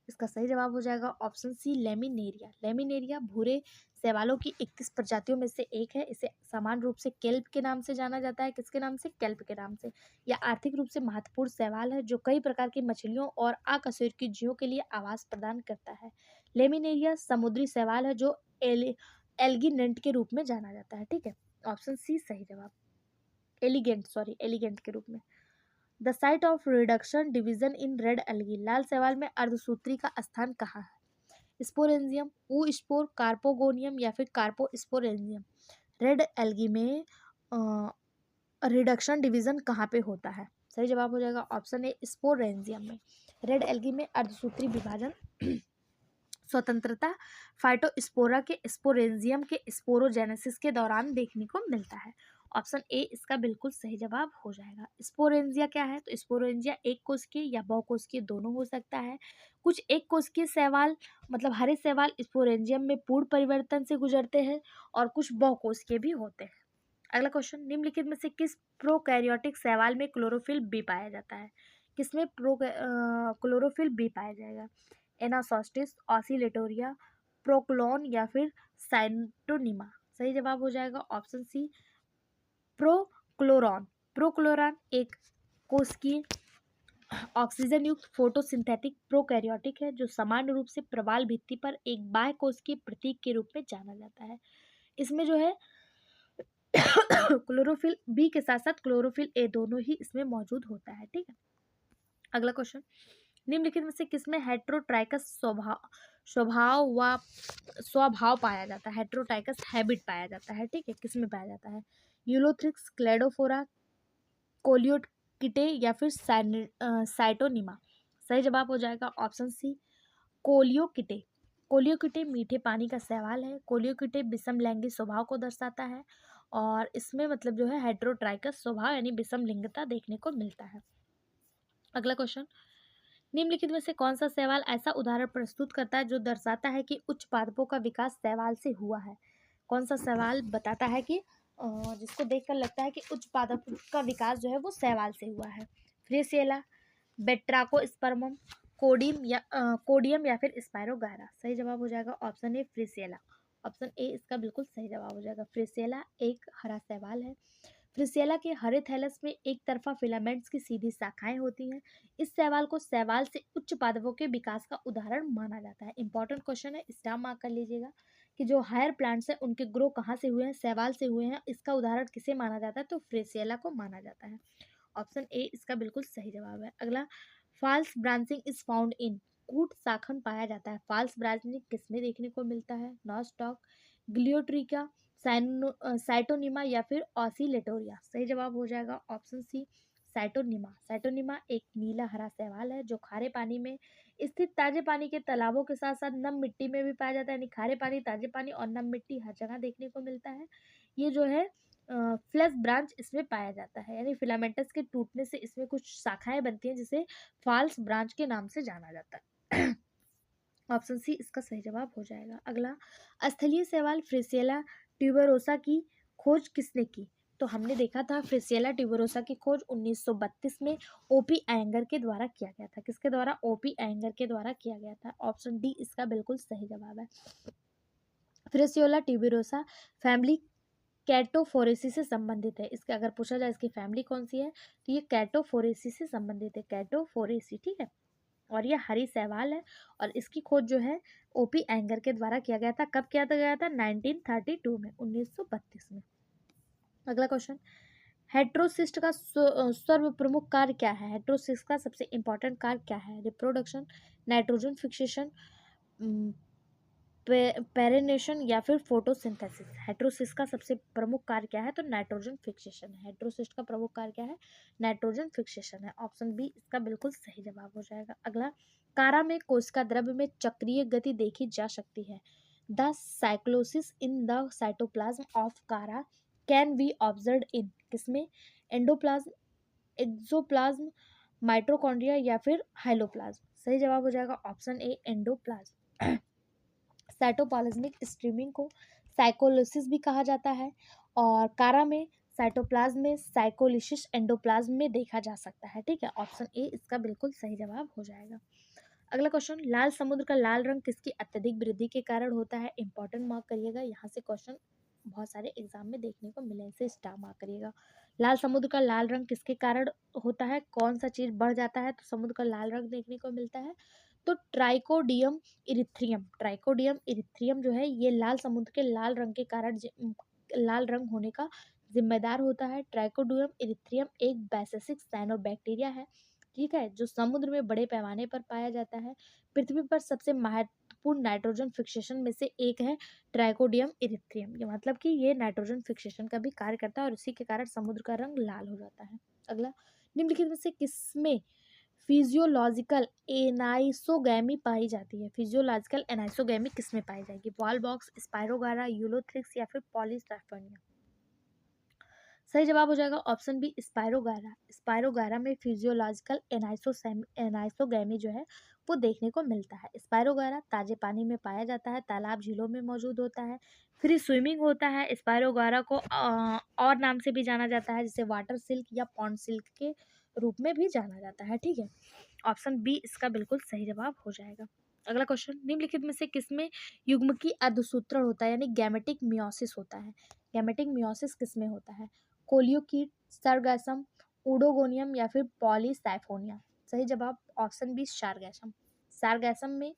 इसका सही जवाब हो जाएगा ऑप्शन सी, लेमिनेरिया। लेमिनेरिया भूरे शैवालों की 21 प्रजातियों में से एक है। इसे सामान्य रूप से केल्प के नाम से जाना जाता है। किसके नाम से? केल्प के नाम से। यह आर्थिक रूप से महत्वपूर्ण शैवाल है जो कई प्रकार की मछलियों और अकशेरुकी जीवों के लिए आवास प्रदान करता है। लेमिनेरिया समुद्री शैवाल है जो एल्गिनेंट के रूप में जाना जाता है, ठीक है। ऑप्शन सी सही जवाब, एलिगेंट के रूप में। The site of reduction division in red algae, लाल शैवाल में अर्धसूत्री का स्थान कहाँ है? स्पोरेंजियम, ऊ स्पोर, कार्पोगोनियम या फिर कार्पोस्पोरेंजियम। रेड एल्गी में रिडक्शन डिवीजन कहाँ पे होता है? सही जवाब हो जाएगा ऑप्शन ए स्पोरेंजियम में। रेड एल्गी में अर्धसूत्री विभाजन स्वतंत्रता फाइटोस्पोरा के स्पोरेंजियम के स्पोरोजेनेसिस के दौरान देखने को मिलता है। ऑप्शन ए इसका बिल्कुल सही जवाब हो जाएगा। स्पोरेंजिया क्या है? तो स्पोरेंजिया एक कोशिकीय या बहुकोशिकीय दोनों हो सकता है। कुछ एक कोशिकीय शैवाल मतलब हरे शैवाल स्पोरेंजियम में पूर्ण परिवर्तन से गुजरते हैं और कुछ बहुकोशिकीय भी होते हैं। अगला क्वेश्चन, निम्नलिखित में से किस प्रोकैरियोटिक शैवाल में क्लोरोफिल बी पाया जाता है? किसमें क्लोरोफिल बी पाया जाएगा? एनासोस्टिस, ऑसिलेटोरिया, प्रोक्लोन या फिर साइटोनिमा। सही जवाब हो जाएगा ऑप्शन सी प्रोक्लोरॉन। प्रोक्लोरॉन एक कोशिकीय ऑक्सीजन युक्त फोटोसिंथेटिक प्रोकैरियोटिक है जो सामान्य रूप से प्रवाल भित्ति पर एक बाह्य कोशिकीय प्रतीक के रूप में जाना जाता है। इसमें जो है क्लोरोफिल बी के साथ साथ क्लोरोफिल ए दोनों ही इसमें मौजूद होता है। ठीक है, अगला क्वेश्चन, निम्नलिखित में से किसमें हेट्रोट्राइकस स्वभाव पाया जाता है? हेट्रोट्राइकस हैबिट पाया जाता है। ठीक है, किसमें पाया जाता है? यूलोथ्रिक्स, क्लेडोफोरा, कोलियोकिटे या फिर साइटोनिमा। सही जवाब हो जाएगा ऑप्शन सी कोलियोकिटे। कोलियोकिटे मीठे पानी का शैवाल है। कोलियोकिटे विषम लैंगिक स्वभाव को दर्शाता है और इसमें मतलब जो है हेट्रोट्राइकस स्वभाव यानी विषम लिंगता देखने को मिलता है। अगला क्वेश्चन, निम्नलिखित में से कौन सा शैवाल ऐसा उदाहरण प्रस्तुत करता है जो दर्शाता है कि उच्च पादपों का विकास शैवाल से हुआ है? कौन सा सवाल बताता है कि जिसको देखकर लगता है कि उच्च पादप का विकास जो है वो शैवाल से हुआ है? फ्रिसेला, बेट्राकोस्पर्मम, कोडियम या फिर स्पायरोगायरा। सही जवाब हो जाएगा option A Frisella. Option A इसका बिल्कुल सही जवाब हो जाएगा। फ्रिसेला एक हरा शैवाल है। फ्रिसेला के हरे थैलस में एक तरफा फिलामेंट्स की सीधी शाखाएं होती हैं। इस शैवाल को शैवाल से उच्च पादपों के विकास का उदाहरण माना जाता है। इंपॉर्टेंट क्वेश्चन है, स्टार मार्क कर लीजिएगा कि जो हायर प्लांट्स हैं उनके ग्रो कहाँ से हुए हैं? शैवाल से हुए हैं। इसका उदाहरण किसे माना जाता है? तो फ्रिसेला को माना जाता है। ऑप्शन ए इसका बिल्कुल सही जवाब है। अगला, false branching is found in, कूट शाखन पाया जाता है। फॉल्स ब्रांचिंग किसमें देखने को मिलता है? नॉस्टॉक, ग्लियोट्रिका, साइटोनिमा या फिर ऑसिलेटोरिया। सही जवाब हो जाएगा ऑप्शन सी साइटोनिमा। साइटोनिमा एक नीला हरा शैवाल है जो खारे पानी में स्थित ताजे पानी के तालाबों के साथ साथ नम मिट्टी में भी पाया जाता है। यानी खारे पानी, ताजे पानी और नम मिट्टी हर जगह देखने को मिलता है। ये जो है फ्लैश ब्रांच इसमें पाया जाता है, यानी फिलामेंटस के टूटने से इसमें कुछ शाखाएं बनती हैं जिसे फॉल्स ब्रांच के नाम से जाना जाता है। ऑप्शन सी इसका सही जवाब हो जाएगा। अगला, स्थलीय शैवाल फ्रिसेला ट्यूबरोसा की खोज किसने की? तो हमने देखा था फ्रिसेला ट्यूबरोसा की खोज 1932 में ओपी एंगर के द्वारा किया गया था। किसके द्वारा? ओपी एंगर के द्वारा किया गया था। ऑप्शन डी इसका बिल्कुल सही जवाब है। फ्रिसेला ट्यूबरोसा फैमिली कैटोफोरेसी से संबंधित है। इसके अगर पूछा जाए इसकी फैमिली कौन सी है तो ये कैटोफोरेसी से संबंधित है। कैटोफोरेसी, ठीक है, और ये हरी शैवाल है और इसकी खोज जो है ओपी एंगर के द्वारा किया गया था। कब किया गया था? 1932 में, 1932 में। अगला क्वेश्चन, हेट्रोसिस्ट का सर्व प्रमुख कार्य क्या है? हेट्रोसिस्ट का सबसे इंपॉर्टेंट कार्य क्या है? रिप्रोडक्शन, नाइट्रोजन फिक्सेशन, पेरेनेशन या फिर फोटोसिंथेसिस। हेट्रोसिस्ट का सबसे प्रमुख कार्य क्या है? तो नाइट्रोजन फिक्सेशन है। हेट्रोसिस्ट का प्रमुख कार्य क्या है? नाइट्रोजन फिक्सेशन है। ऑप्शन बी इसका बिल्कुल सही जवाब हो जाएगा। अगला, कारा में कोशिका द्रव्य में चक्रीय गति देखी जा सकती है। The cyclosis in the cytoplasm of कारा कैन बी ऑब्जर्व इन, किसमें? एंडोप्लाज्म, एक्सोप्लाज्म, माइटोकॉन्ड्रिया या फिर हाइलोप्लाज्म। सही जवाब हो जाएगा ऑप्शन ए एंडोप्लाज्म। साइटोप्लाज्मिक स्ट्रीमिंग को साइकोलिसिस भी कहा जाता है और कारा में साइटोप्लाज्म में साइकोलिसिस एंडोप्लाज्म में देखा जा सकता है। ठीक है, ऑप्शन ए इसका बिल्कुल सही जवाब हो जाएगा। अगला क्वेश्चन, लाल समुद्र का लाल रंग किसकी अत्यधिक वृद्धि के कारण होता है? इंपॉर्टेंट मार्क करिएगा, यहाँ से क्वेश्चन बहुत सारे एग्जाम में देखने को मिले, इसे स्टार मार्क करिएगा। लाल समुद्र का लाल रंग किसके कारण होता है? कौन सा चीज बढ़ जाता है तो समुद्र का लाल रंग देखने को मिलता है? तो ट्राइकोडियम इरिथ्रियम। ट्राइकोडियम इरिथ्रियम जो है ये लाल समुद्र के लाल रंग के कारण लाल रंग होने का जिम्मेदार होता है। ट्राइकोडियम इरिथ्रियम एक बैसिसिक साइनोबैक्टीरिया है, ठीक है, जो समुद्र में बड़े पैमाने पर पाया जाता है। पृथ्वी पर सबसे महत्वपूर्ण नाइट्रोजन फिक्सेशन में से एक है ट्राइकोडियम इरिथ्रियम। ये मतलब कि ये नाइट्रोजन फिक्सेशन का भी कार्य करता है और इसी के कारण समुद्र का रंग लाल हो जाता है। अगला, निम्नलिखित में से किसमें फिजियोलॉजिकल एनाइसोगैमी पाई जाती है? फिजियोलॉजिकल एनाइसोगैमी किसमें पाई जाएगी? वॉल बॉक्स, स्पाइरोगारा, यूलोथ्रिक्स या फिर पॉलीस्टाइफोनिया? सही जवाब हो जाएगा ऑप्शन बी स्पाइरोगारा। स्पाइरोगारा में फिजियोलॉजिकल एनाइसोगैमी जो है वो देखने को मिलता है। स्पाइरोगारा ताजे पानी में पाया जाता है, तालाब झीलों में मौजूद होता है, फ्री स्विमिंग होता है। स्पाइरोगारा को और नाम से भी जाना जाता है, जैसे वाटर सिल्क या पॉन्ड सिल्क के रूप में भी जाना जाता है, ठीक है। ऑप्शन बी इसका बिल्कुल सही जवाब हो जाएगा। अगला क्वेश्चन, निम्नलिखित में से किसमें युग्म की अर्धसूत्रण होता है यानी गैमेटिक मियोसिस होता है? गैमेटिक मियोसिस किसमें होता है? कोलियोकीट, सरगैसम, उडोगोनियम या फिर पॉलीसाइफोनिया? सही जवाब ऑप्शन बी सारगैसम। सारगैसम में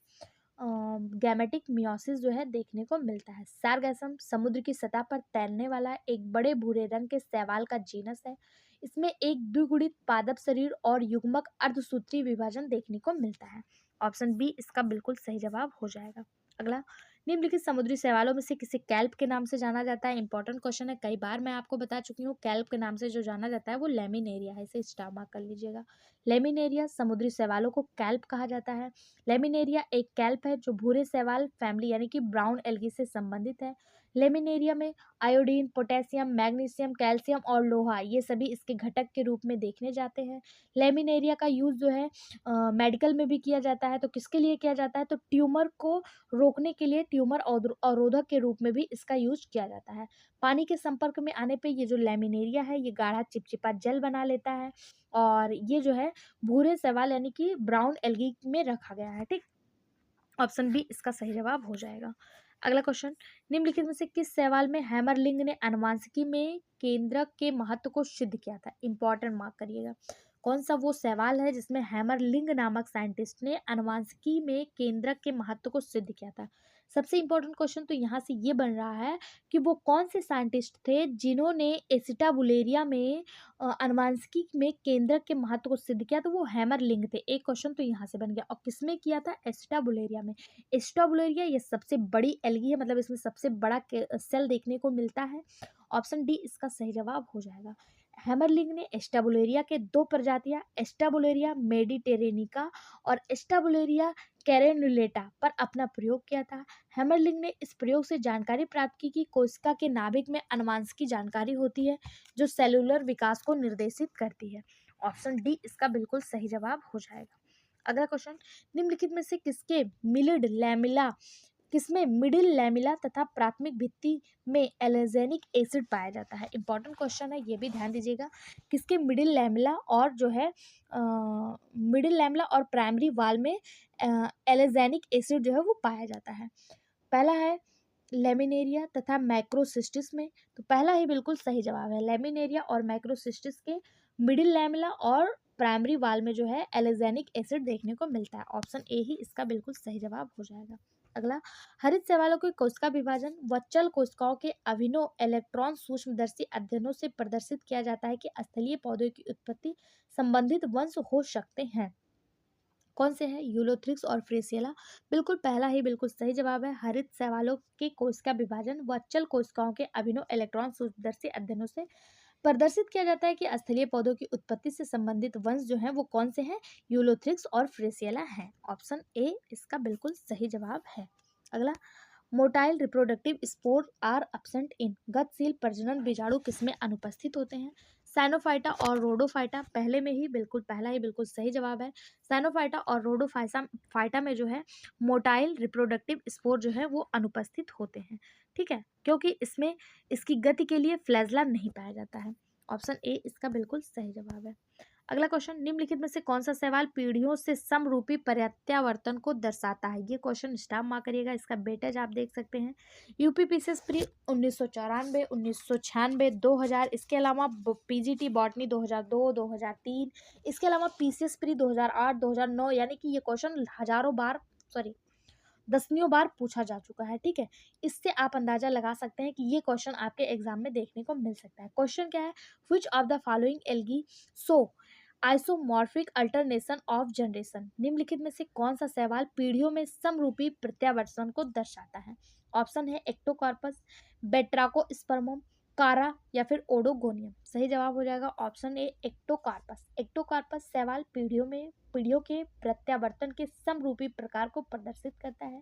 गैमेटिक मियोसिस जो है देखने को मिलता है। सारगैसम समुद्र की सतह पर तैरने वाला एक बड़े भूरे रंग के शैवाल का जीनस है। इसमें एक द्विगुणित पादप शरीर और युग्मक अर्धसूत्री विभाजन देखने को मिलता है। ऑप्शन बी इसका बिल्कुल सही जवाब हो जाएगा। अगला, निम्नलिखित समुद्री शैवालों में से किसे कैल्प के नाम से जाना जाता है? इंपॉर्टेंट क्वेश्चन है, कई बार मैं आपको बता चुकी हूँ। कैल्प के नाम से जो जाना जाता है वो लेमिनेरिया है, इसे स्टार मार्क कर लीजिएगा। लेमिनेरिया समुद्री शैवालों को कैल्प कहा जाता है। लेमिनेरिया एक कैल्प है जो भूरे शैवाल फैमिली यानी कि ब्राउन एल्गी से संबंधित है। लेमिनेरिया में आयोडीन, पोटेशियम, मैग्नीशियम, कैल्शियम और लोहा ये सभी इसके घटक के रूप में देखने जाते हैं। लेमिनेरिया का यूज़ जो है मेडिकल में भी किया जाता है। तो किसके लिए किया जाता है? तो ट्यूमर को रोकने के लिए, ट्यूमर अवरोधक के रूप में भी इसका यूज किया जाता है। पानी के संपर्क में आने पे ये जो लेमिनेरिया है ये गाढ़ा चिपचिपा जल बना लेता है और ये जो है भूरे शैवाल यानी कि ब्राउन एल्गी में रखा गया है, ठीक। ऑप्शन बी इसका सही जवाब हो जाएगा। अगला क्वेश्चन, निम्नलिखित में से किस शैवाल में हैमरलिंग ने आनुवंशिकी में केंद्रक के महत्व को सिद्ध किया था? इंपॉर्टेंट मार्क करिएगा। कौन सा वो शैवाल है जिसमें हैमरलिंग नामक साइंटिस्ट ने आनुवंशिकी में केंद्रक के महत्व को सिद्ध किया था? सबसे इंपॉर्टेंट क्वेश्चन तो यहाँ से ये बन रहा है कि वो कौन से साइंटिस्ट थे जिन्होंने एसिटाबुलेरिया में आनुवंशिकी में केंद्रक के महत्व को सिद्ध किया? तो वो हैमरलिंग थे। एक क्वेश्चन तो यहाँ से बन गया। और किसमें किया था? एसिटाबुलेरिया में। एस्टाबुलेरिया ये सबसे बड़ी एल्गी है, मतलब इसमें सबसे बड़ा सेल देखने को मिलता है। ऑप्शन डी इसका सही जवाब हो जाएगा। हैमरलिंग ने एस्टाबुलेरिया के दो प्रजातियां एस्टाबुलेरिया मेडिटेरेनिका और एस्टाबुलेरिया कैरेनुलेटा पर अपना प्रयोग किया था। हैमरलिंग ने इस प्रयोग से जानकारी प्राप्त की कि कोशिका के नाभिक में आनुवंशिक जानकारी होती है जो सेलुलर विकास को निर्देशित करती है। ऑप्शन डी इसका बिल्कुल सही जवाब हो जाएगा। अगला क्वेश्चन, निम्नलिखित में से किसमें मिडिल लैमिला तथा प्राथमिक भित्ति में एलेजेनिक एसिड पाया जाता है? इंपॉर्टेंट क्वेश्चन है, ये भी ध्यान दीजिएगा। किसके मिडिल लैमिला और जो है मिडिल लैमिला और प्राइमरी वाल में एलेजेनिक एसिड जो है वो पाया जाता है? पहला है लेमिनेरिया तथा मैक्रोसिस्टिस में। तो पहला ही बिल्कुल सही जवाब है। लेमिनेरिया और मैक्रोसिस्टिस के मिडिल लैमिला और प्राइमरी वाल में जो है एलेजेनिक एसिड देखने को मिलता है। ऑप्शन ए ही इसका बिल्कुल सही जवाब हो जाएगा। अगला, हरित शैवालों के कोशिका विभाजन व चल कोशिकाओं के अभिनव इलेक्ट्रॉन सूक्ष्मदर्शी अध्ययनों से प्रदर्शित किया जाता है कि स्थलीय पौधों की उत्पत्ति संबंधित वंश हो सकते हैं। कौन से हैं? यूलोथ्रिक्स और फ्रेसिएला। बिल्कुल पहला ही बिल्कुल सही जवाब है। हरित शैवालों के कोशिका विभाजन व चल कोशिकाओं के अभिनव इलेक्ट्रॉन सूक्ष्मदर्शी अध्ययनों से प्रदर्शित किया जाता है कि स्थलीय पौधों की उत्पत्ति से संबंधित वंश जो हैं वो कौन से हैं? यूलोथ्रिक्स और फ्रेसिएला हैं। ऑप्शन ए इसका बिल्कुल सही जवाब है। अगला, motile reproductive spore are absent in. गतिशील प्रजनन बीजाणु किसमें अनुपस्थित होते हैं? साइनोफाइटा और रोडोफाइटा। पहले में ही बिल्कुल पहला ही बिल्कुल सही जवाब है। साइनोफाइटा और रोडोफाइटा में जो है मोटाइल रिप्रोडक्टिव स्पोर जो है वो अनुपस्थित होते हैं, ठीक है, क्योंकि इसमें इसकी गति के लिए फ्लैजला नहीं पाया जाता है। ऑप्शन ए इसका बिल्कुल सही जवाब है। अगला क्वेश्चन, निम्नलिखित में से कौन सा सवाल पीढ़ियों से समरूपी प्रत्यावर्तन को दर्शाता है? ये क्वेश्चन स्टार मार्क करिएगा। इसका वेटेज आप देख सकते हैं। यूपीपीसीएस प्री 1994, 1996, 2000, इसके अलावा पीजीटी बॉटनी 2002, 2003, इसके अलावा पीसीएस प्री 2008, 2009, यानी कि ये क्वेश्चन दसनियों बार पूछा जा चुका है, ठीक है। इससे आप अंदाजा लगा सकते हैं कि ये क्वेश्चन आपके एग्जाम में देखने को मिल सकता है। क्वेश्चन क्या है, which of the following algae so isomorphic alternation of generation, निम्नलिखित में से कौन सा सवाल पीढ़ियों में समरूपी प्रत्यावर्तन को दर्शाता है। ऑप्शन है एक्टोकार्पस, बेट्राकोस्पर्मम, कारा या फिर ओडोगोनियम। सही जवाब हो जाएगा ऑप्शन ए एक्टोकार्पस। एक्टोकार्पस सवाल पीढ़ियों के प्रत्यावर्तन के समरूपी प्रकार को प्रदर्शित करता है।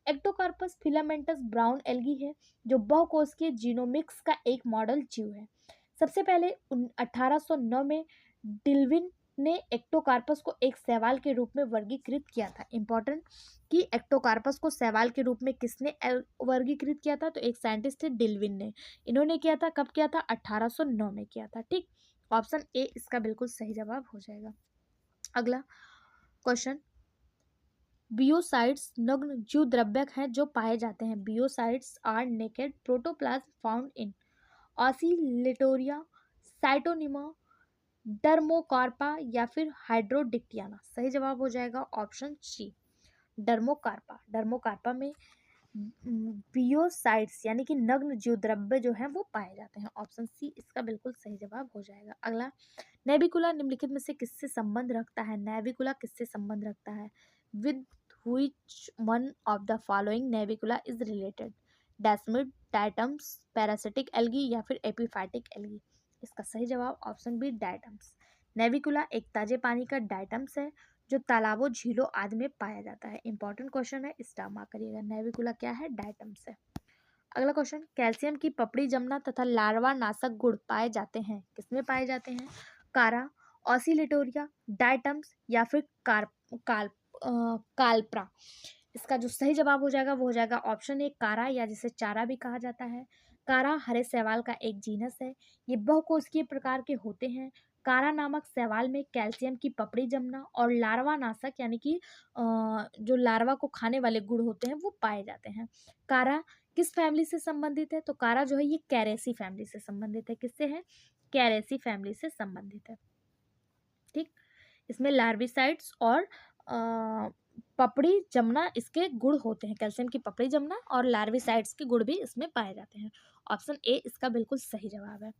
एक्टोकार्पस फिलामेंटस ब्राउन एल्गी है जो बहुकोषीय जीनोमिक्स का एक मॉडल जीव है। सबसे पहले 1809 में डिल्विन ने एक्टोकार्पस को एक शैवाल के रूप में वर्गीकृत किया था। इंपॉर्टेंट कि एक्टोकार्पस को शैवाल के रूप में किसने वर्गीकृत किया था, तो एक साइंटिस्ट थे डिल्विन ने। इन्होंने किया था, कब किया था, 1809 में किया था, ठीक। ऑप्शन ए इसका बिल्कुल सही जवाब हो जाएगा। अगला क्वेश्चन, बियोसाइड्स नग्न जीव द्रव्यक हैं जो पाए जाते हैं। Beocytes are naked protoplasm found in Oscillatoria, Scytonema, Dermocarpa या फिर हाइड्रोडिक्टियाना। सही जवाब हो जाएगा ऑप्शन सी डर्मोकार्पा। डर्मोकार्पा में बियोसाइड्स यानी कि नग्न जीव द्रव्य जो है वो पाए जाते हैं। ऑप्शन सी इसका बिल्कुल सही जवाब हो जाएगा। अगला, नेविकुला निम्नलिखित में से किससे संबंध रखता है। नेविकुला किससे संबंध रखता है, with which one of the following Navicula is related, desmid, diatoms, parasitic algae या फिर एपिफाइटिक एल्गी। इसका सही जवाब ऑप्शन बी डायटम्स। नेविकुला एक ताजे पानी का डायटम्स है जो तालाबों, झीलों आदि में पाया जाता है। इंपॉर्टेंट क्वेश्चन है, स्टार मार्क करिएगा। नेविकुला क्या है, डायटम्स है। अगला क्वेश्चन, कैल्शियम की पपड़ी जमना तथा लार्वा नाशक गुण पाए जाते हैं, किसमें पाए जाते हैं, कारा, ऑसिलेटोरिया, डायटम्स या फिर काल्प्रा। इसका जो सही जवाब हो जाएगा वो हो जाएगा ऑप्शन ए कारा, या जिसे चारा भी कहा जाता है। कारा हरे शैवाल का एक जीनस है। ये बहुकोषीय प्रकार के होते हैं। कारा नामक शैवाल में कैल्शियम की पपड़ी जमना और लार्वा नाशक यानी कि जो लार्वा को खाने वाले गुण होते हैं वो पाए जाते हैं। कारा किस फैमिली से संबंधित है, तो कारा जो है ये कैरेसी फैमिली से संबंधित है। किससे है, कैरेसी फैमिली से संबंधित है, ठीक। इसमें लार्विसाइड्स और पपड़ी जमना इसके गुण होते हैं। कैल्शियम की पपड़ी जमना और लार्विसाइड्स के गुण भी इसमें पाए जाते हैं। ऑप्शन ए इसका बिल्कुल सही जवाब है।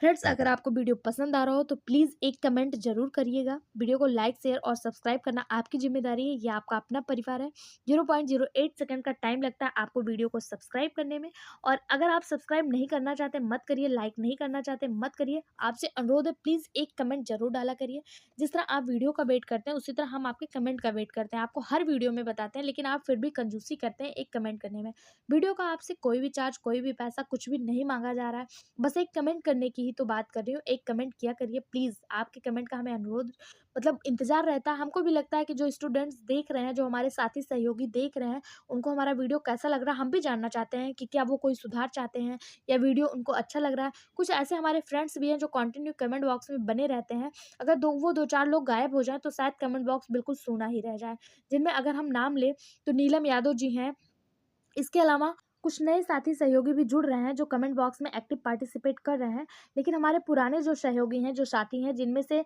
फ्रेंड्स, अगर आपको वीडियो पसंद आ रहा हो तो प्लीज़ एक कमेंट जरूर करिएगा। वीडियो को लाइक, शेयर और सब्सक्राइब करना आपकी जिम्मेदारी है, ये आपका अपना परिवार है। 0.08 सेकंड का टाइम लगता है आपको वीडियो को सब्सक्राइब करने में। और अगर आप सब्सक्राइब नहीं करना चाहते मत करिए, लाइक नहीं करना चाहते मत करिए। आपसे अनुरोध है, प्लीज़ एक कमेंट जरूर डाला करिए। जिस तरह आप वीडियो का वेट करते हैं उसी तरह हम आपके कमेंट का वेट करते हैं। आपको हर वीडियो में बताते हैं, लेकिन आप फिर भी कंजूसी करते हैं एक कमेंट करने में। वीडियो का आपसे कोई भी चार्ज, कोई भी पैसा कुछ भी नहीं मांगा जा रहा है, बस एक कमेंट करने की ही तो बात कर रही हूँ। एक कमेंट किया करिए प्लीज़। आपके कमेंट का हमें अनुरोध मतलब इंतजार रहता है। हमको भी लगता है कि जो स्टूडेंट्स देख रहे हैं, जो हमारे साथी सहयोगी देख रहे हैं, उनको हमारा वीडियो कैसा लग रहा है हम भी जानना चाहते हैं कि क्या वो कोई सुधार चाहते हैं या वीडियो उनको अच्छा लग रहा है। कुछ ऐसे हमारे फ्रेंड्स भी हैं जो कंटिन्यू कमेंट बॉक्स में बने रहते हैं। अगर दो चार लोग गायब हो जाएं तो शायद कमेंट बॉक्स बिल्कुल सूना ही रह जाए। जिनमें अगर हम नाम लें तो नीलम यादव जी हैं। इसके अलावा कुछ नए साथी सहयोगी भी जुड़ रहे हैं जो कमेंट बॉक्स में एक्टिव पार्टिसिपेट कर रहे हैं। लेकिन हमारे पुराने जो सहयोगी हैं, जो साथी हैं, जिनमें से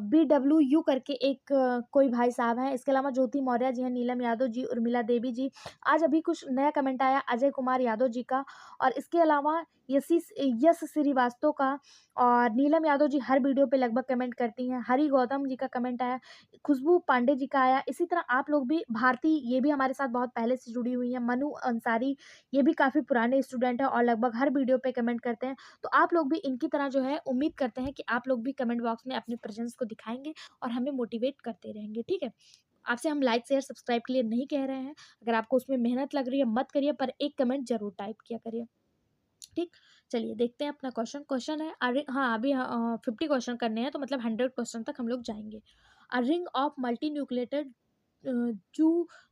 BWU करके एक कोई भाई साहब हैं, इसके अलावा ज्योति मौर्य जी हैं, नीलम यादव जी, उर्मिला देवी जी। आज अभी कुछ नया कमेंट आया अजय कुमार यादव जी का, और इसके अलावा यश श्रीवास्तव का, और नीलम यादव जी हर वीडियो पे लगभग कमेंट करती हैं। हरि गौतम जी का कमेंट आया, खुशबू पांडे जी का आया। इसी तरह आप लोग भी, भारती ये भी हमारे साथ बहुत पहले से जुड़ी हुई हैं, मनु अंसारी ये भी काफ़ी पुराने स्टूडेंट हैं और लगभग हर वीडियो पे कमेंट करते हैं। तो आप लोग भी इनकी तरह जो है उम्मीद करते हैं कि आप लोग भी कमेंट बॉक्स में अपनी प्रेजेंस को दिखाएंगे और हमें मोटिवेट करते रहेंगे, ठीक है। आपसे हम लाइक, शेयर, सब्सक्राइब के लिए नहीं कह रहे हैं। अगर आपको उसमें मेहनत लग रही है मत करिए, पर एक कमेंट जरूर टाइप किया करिए, ठीक। चलिए देखते हैं अपना क्वेश्चन। क्वेश्चन है, अरे हाँ, अभी 50 क्वेश्चन करने हैं, तो मतलब 100 क्वेश्चन तक हम लोग जाएंगे। A ring of multi nucleated जू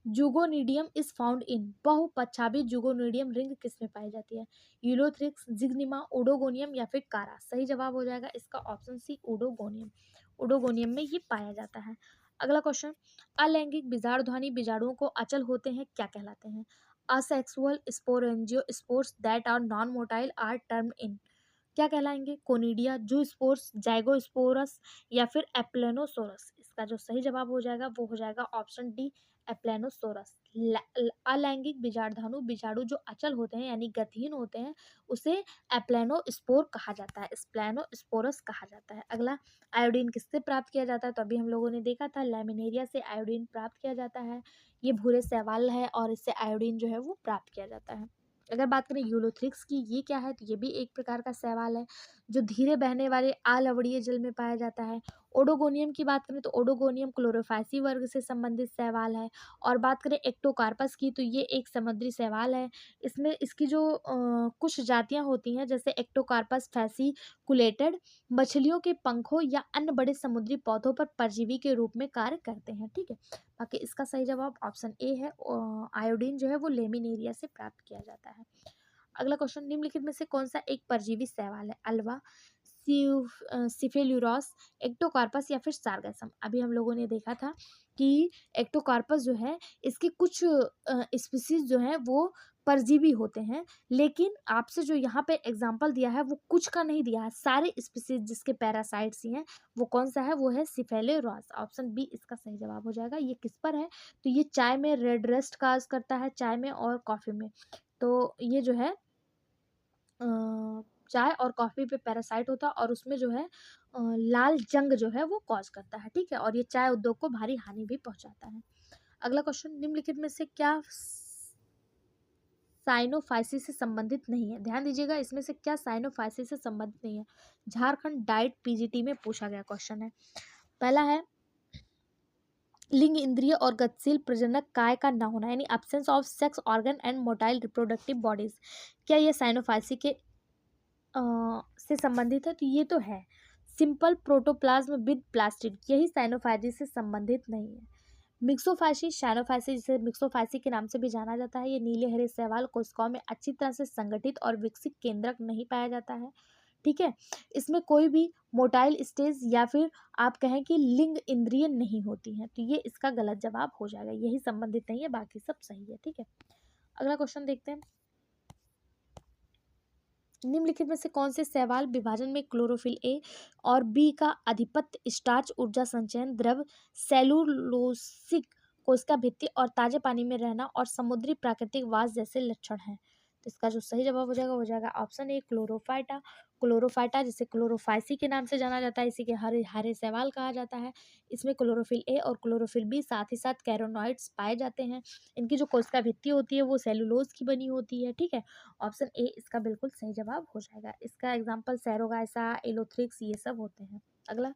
जुगोनिडियम इज फाउंड इन, बहुपक्षाभी जुगोनिडियम रिंग किस में पाई जाती है, यूलोथ्रिक्स, जिग्निमा, ओडोगोनियम या फिर कारा। सही जवाब हो जाएगा इसका ऑप्शन सी ओडोगोनियम। ओडोगोनियम में ये पाया जाता है। अगला क्वेश्चन, अलैंगिक बीजाणुध्वनि बीजाणुओं को अचल होते हैं क्या कहलाते हैं, asexual sporangiospores that are non motile are termed in, क्या कहलाएंगे, कोनिडिया, जू स्पोर्स, जाइगोस्पोरस या फिर एप्लेनोसोरस। इसका जो सही जवाब हो जाएगा वो हो जाएगा ऑप्शन डी, एप्लेनोसोरस। अलैंगिक बीजाणु, बीजाणु जो अचल होते हैं यानी गतिहीन होते हैं, उसे एप्लेनोस्पोर कहा जाता है, स्प्लेनोस्पोरस कहा जाता है। अगला, आयोडीन किससे प्राप्त किया जाता है? तो अभी हम लोगों ने देखा था लैमिनेरिया से आयोडीन प्राप्त किया जाता है। ये भूरे शैवाल है और इससे आयोडीन जो है वो प्राप्त किया जाता है। अगर बात करें यूलोथ्रिक्स की, ये क्या है? तो ये भी एक प्रकार का शैवाल है जो धीरे बहने वाले अलवणीय जल में पाया जाता है। ओडोगोनियम की बात करें तो ओडोगोनियम क्लोरोफाइसी वर्ग से संबंधित शैवाल है। और बात करें एक्टोकार्पस की, तो ये एक समुद्री शैवाल है। इसमें इसकी जो कुछ जातियां होती हैं, जैसे एक्टोकार्पस फैसिकुलेटेड, मछलियों के पंखों या अन्य बड़े समुद्री पौधों पर परजीवी के रूप में कार्य करते हैं। ठीक है, बाकी इसका सही जवाब ऑप्शन ए है। आयोडीन जो है वो लेमिनेरिया से प्राप्त किया जाता है। अगला क्वेश्चन, निम्नलिखित में से कौन सा एक परजीवी शैवाल है? अल्वा, सिफेल्यूरोस, एक्टोकार्पस या फिर सारगैसम। अभी हम लोगों ने देखा था कि एक्टोकार्पस जो है इसके कुछ स्पीसीज जो है वो परजीवी होते हैं, लेकिन आपसे जो यहाँ पे एग्जाम्पल दिया है वो कुछ का नहीं दिया है, सारे स्पीसीज जिसके पैरासाइट्स ही हैं। वो कौन सा है? वो है सिफेल्यूरोस। ऑप्शन बी इसका सही जवाब हो जाएगा। ये किस पर है? तो ये चाय में रेड रस्ट काज करता है, चाय में और कॉफी में। तो ये जो है चाय और कॉफ़ी पे पैरासाइट होता है और उसमें जो है लाल जंग जो है वो कॉज करता है। ठीक है, और ये चाय उद्योग को भारी हानि भी पहुंचाता है। अगला क्वेश्चन, निम्नलिखित में से क्या साइनोफाइसिस से संबंधित नहीं है? ध्यान दीजिएगा, इसमें से क्या साइनोफाइसिस से संबंधित नहीं है? झारखंड डाइट पीजीटी में पूछा गया क्वेश्चन है। पहला है लिंग इंद्रिय और गतिशील प्रजनक काय का न होना, यानी absence of sex organ and motile reproductive bodies. क्या ये साइनोफाइसी के से संबंधित है? तो ये तो है। सिंपल प्रोटोप्लाज्म विद प्लास्टिड, यही साइनोफाइसी से संबंधित नहीं है। मिक्सोफाइसी, शाइनोफाइसी, जिसे मिक्सोफाइसी के नाम से भी जाना जाता है, ये नीले हरे शैवाल कोशिकाओं में अच्छी तरह से संगठित और विकसित केंद्रक नहीं पाया जाता है। ठीक है, इसमें कोई भी मोटाइल स्टेज या फिर आप कहें कि लिंग इंद्रिय नहीं होती हैं, तो ये इसका गलत जवाब हो जाएगा, यही संबंधित नहीं है, बाकी सब सही है। ठीक है, अगला क्वेश्चन देखते हैं। निम्नलिखित में से कौन से शैवाल विभाजन में क्लोरोफिल ए और बी का आधिपत्य, स्टार्च ऊर्जा संचयन, द्रव सेलुलोसिक कोशिका भित्ति और ताजे पानी में रहना और समुद्री प्राकृतिक वास जैसे लक्षण हैं? तो इसका जो सही जवाब हो जाएगा ऑप्शन ए, क्लोरोफाइटा। क्लोरोफाइटा जिसे क्लोरोफाइसी के नाम से जाना जाता है, इसी के हरे हरे शैवाल कहा जाता है। इसमें क्लोरोफिल ए और क्लोरोफिल बी, साथ ही साथ कैरोनॉइड्स पाए जाते हैं। इनकी जो कोशिका भित्ति होती है वो सेलुलोज की बनी होती है। ठीक है, ऑप्शन ए इसका बिल्कुल सही जवाब हो जाएगा। इसका एग्जाम्पल सैरोगाइसा, एलोथ्रिक्स ये सब होते हैं। अगला,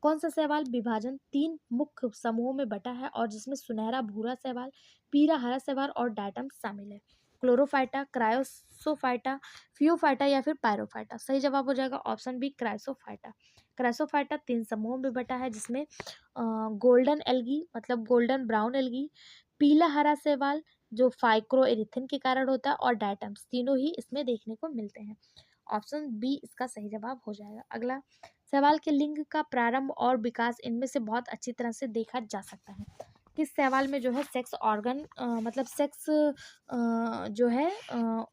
कौन सा शैवाल विभाजन 3 मुख्य समूहों में बटा है और जिसमें सुनहरा भूरा शैवाल, पीला हरा शैवाल और डायटम शामिल है? क्लोरोफाइटा, क्रायोसोफाइटा, फियोफाइटा या फिर पायरोफाइटा? सही जवाब हो जाएगा ऑप्शन बी, क्रायोसोफाइटा। क्रायोसोफाइटा 3 समूहों में बटा है, जिसमें गोल्डन एल्गी मतलब गोल्डन ब्राउन एल्गी, पीला हरा शैवाल जो फाइक्रोएरिथिन के कारण होता है, और डायटम्स, तीनों ही इसमें देखने को मिलते हैं। ऑप्शन बी इसका सही जवाब हो जाएगा। अगला, सवाल के लिंग का प्रारंभ और विकास इनमें से बहुत अच्छी तरह से देखा जा सकता है। किस सवाल में जो है सेक्स ऑर्गन मतलब सेक्स जो है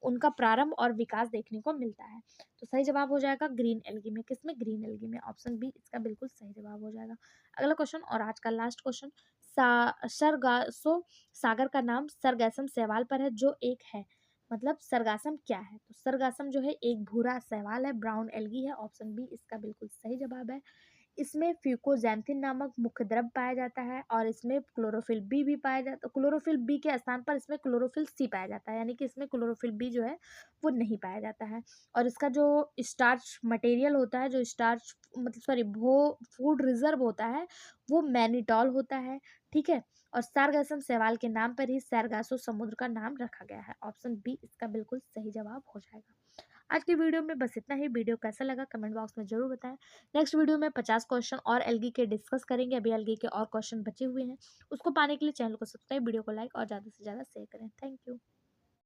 उनका प्रारंभ और विकास देखने को मिलता है? तो सही जवाब हो जाएगा ग्रीन एल्गी में। किसमें? ग्रीन एल्गी में। ऑप्शन बी इसका बिल्कुल सही जवाब हो जाएगा। अगला क्वेश्चन और आज का लास्ट क्वेश्चन, सरगासो सागर का नाम सरगैसम शैवाल पर है जो एक है, मतलब सरगासम क्या है? तो सरगासम जो है एक भूरा शैवाल है, ब्राउन एल्गी है। ऑप्शन बी इसका बिल्कुल सही जवाब है। इसमें फ्यूकोजैंथिन नामक मुख्य द्रव्य पाया जाता है और इसमें क्लोरोफिल बी भी पाया जाता है। क्लोरोफिल बी के स्थान पर इसमें क्लोरोफिल सी पाया जाता है, यानी कि इसमें क्लोरोफिल बी जो है वो नहीं पाया जाता है। और इसका जो स्टार्च मटेरियल होता है, जो स्टार्च मतलब सॉरी वो फूड रिजर्व होता है, वो मैनिटॉल होता है। ठीक है, और सारगासम शैवाल के नाम पर ही सारगासो समुद्र का नाम रखा गया है। ऑप्शन बी इसका बिल्कुल सही जवाब हो जाएगा। आज की वीडियो में बस इतना ही। वीडियो कैसा लगा कमेंट बॉक्स में जरूर बताएं। नेक्स्ट वीडियो में 50 क्वेश्चन और एल्गी के डिस्कस करेंगे। अभी एल्गी के और क्वेश्चन बचे हुए हैं, उसको पाने के लिए चैनल को सब्सक्राइब, वीडियो को लाइक और ज़्यादा से ज़्यादा शेयर करें। Thank you.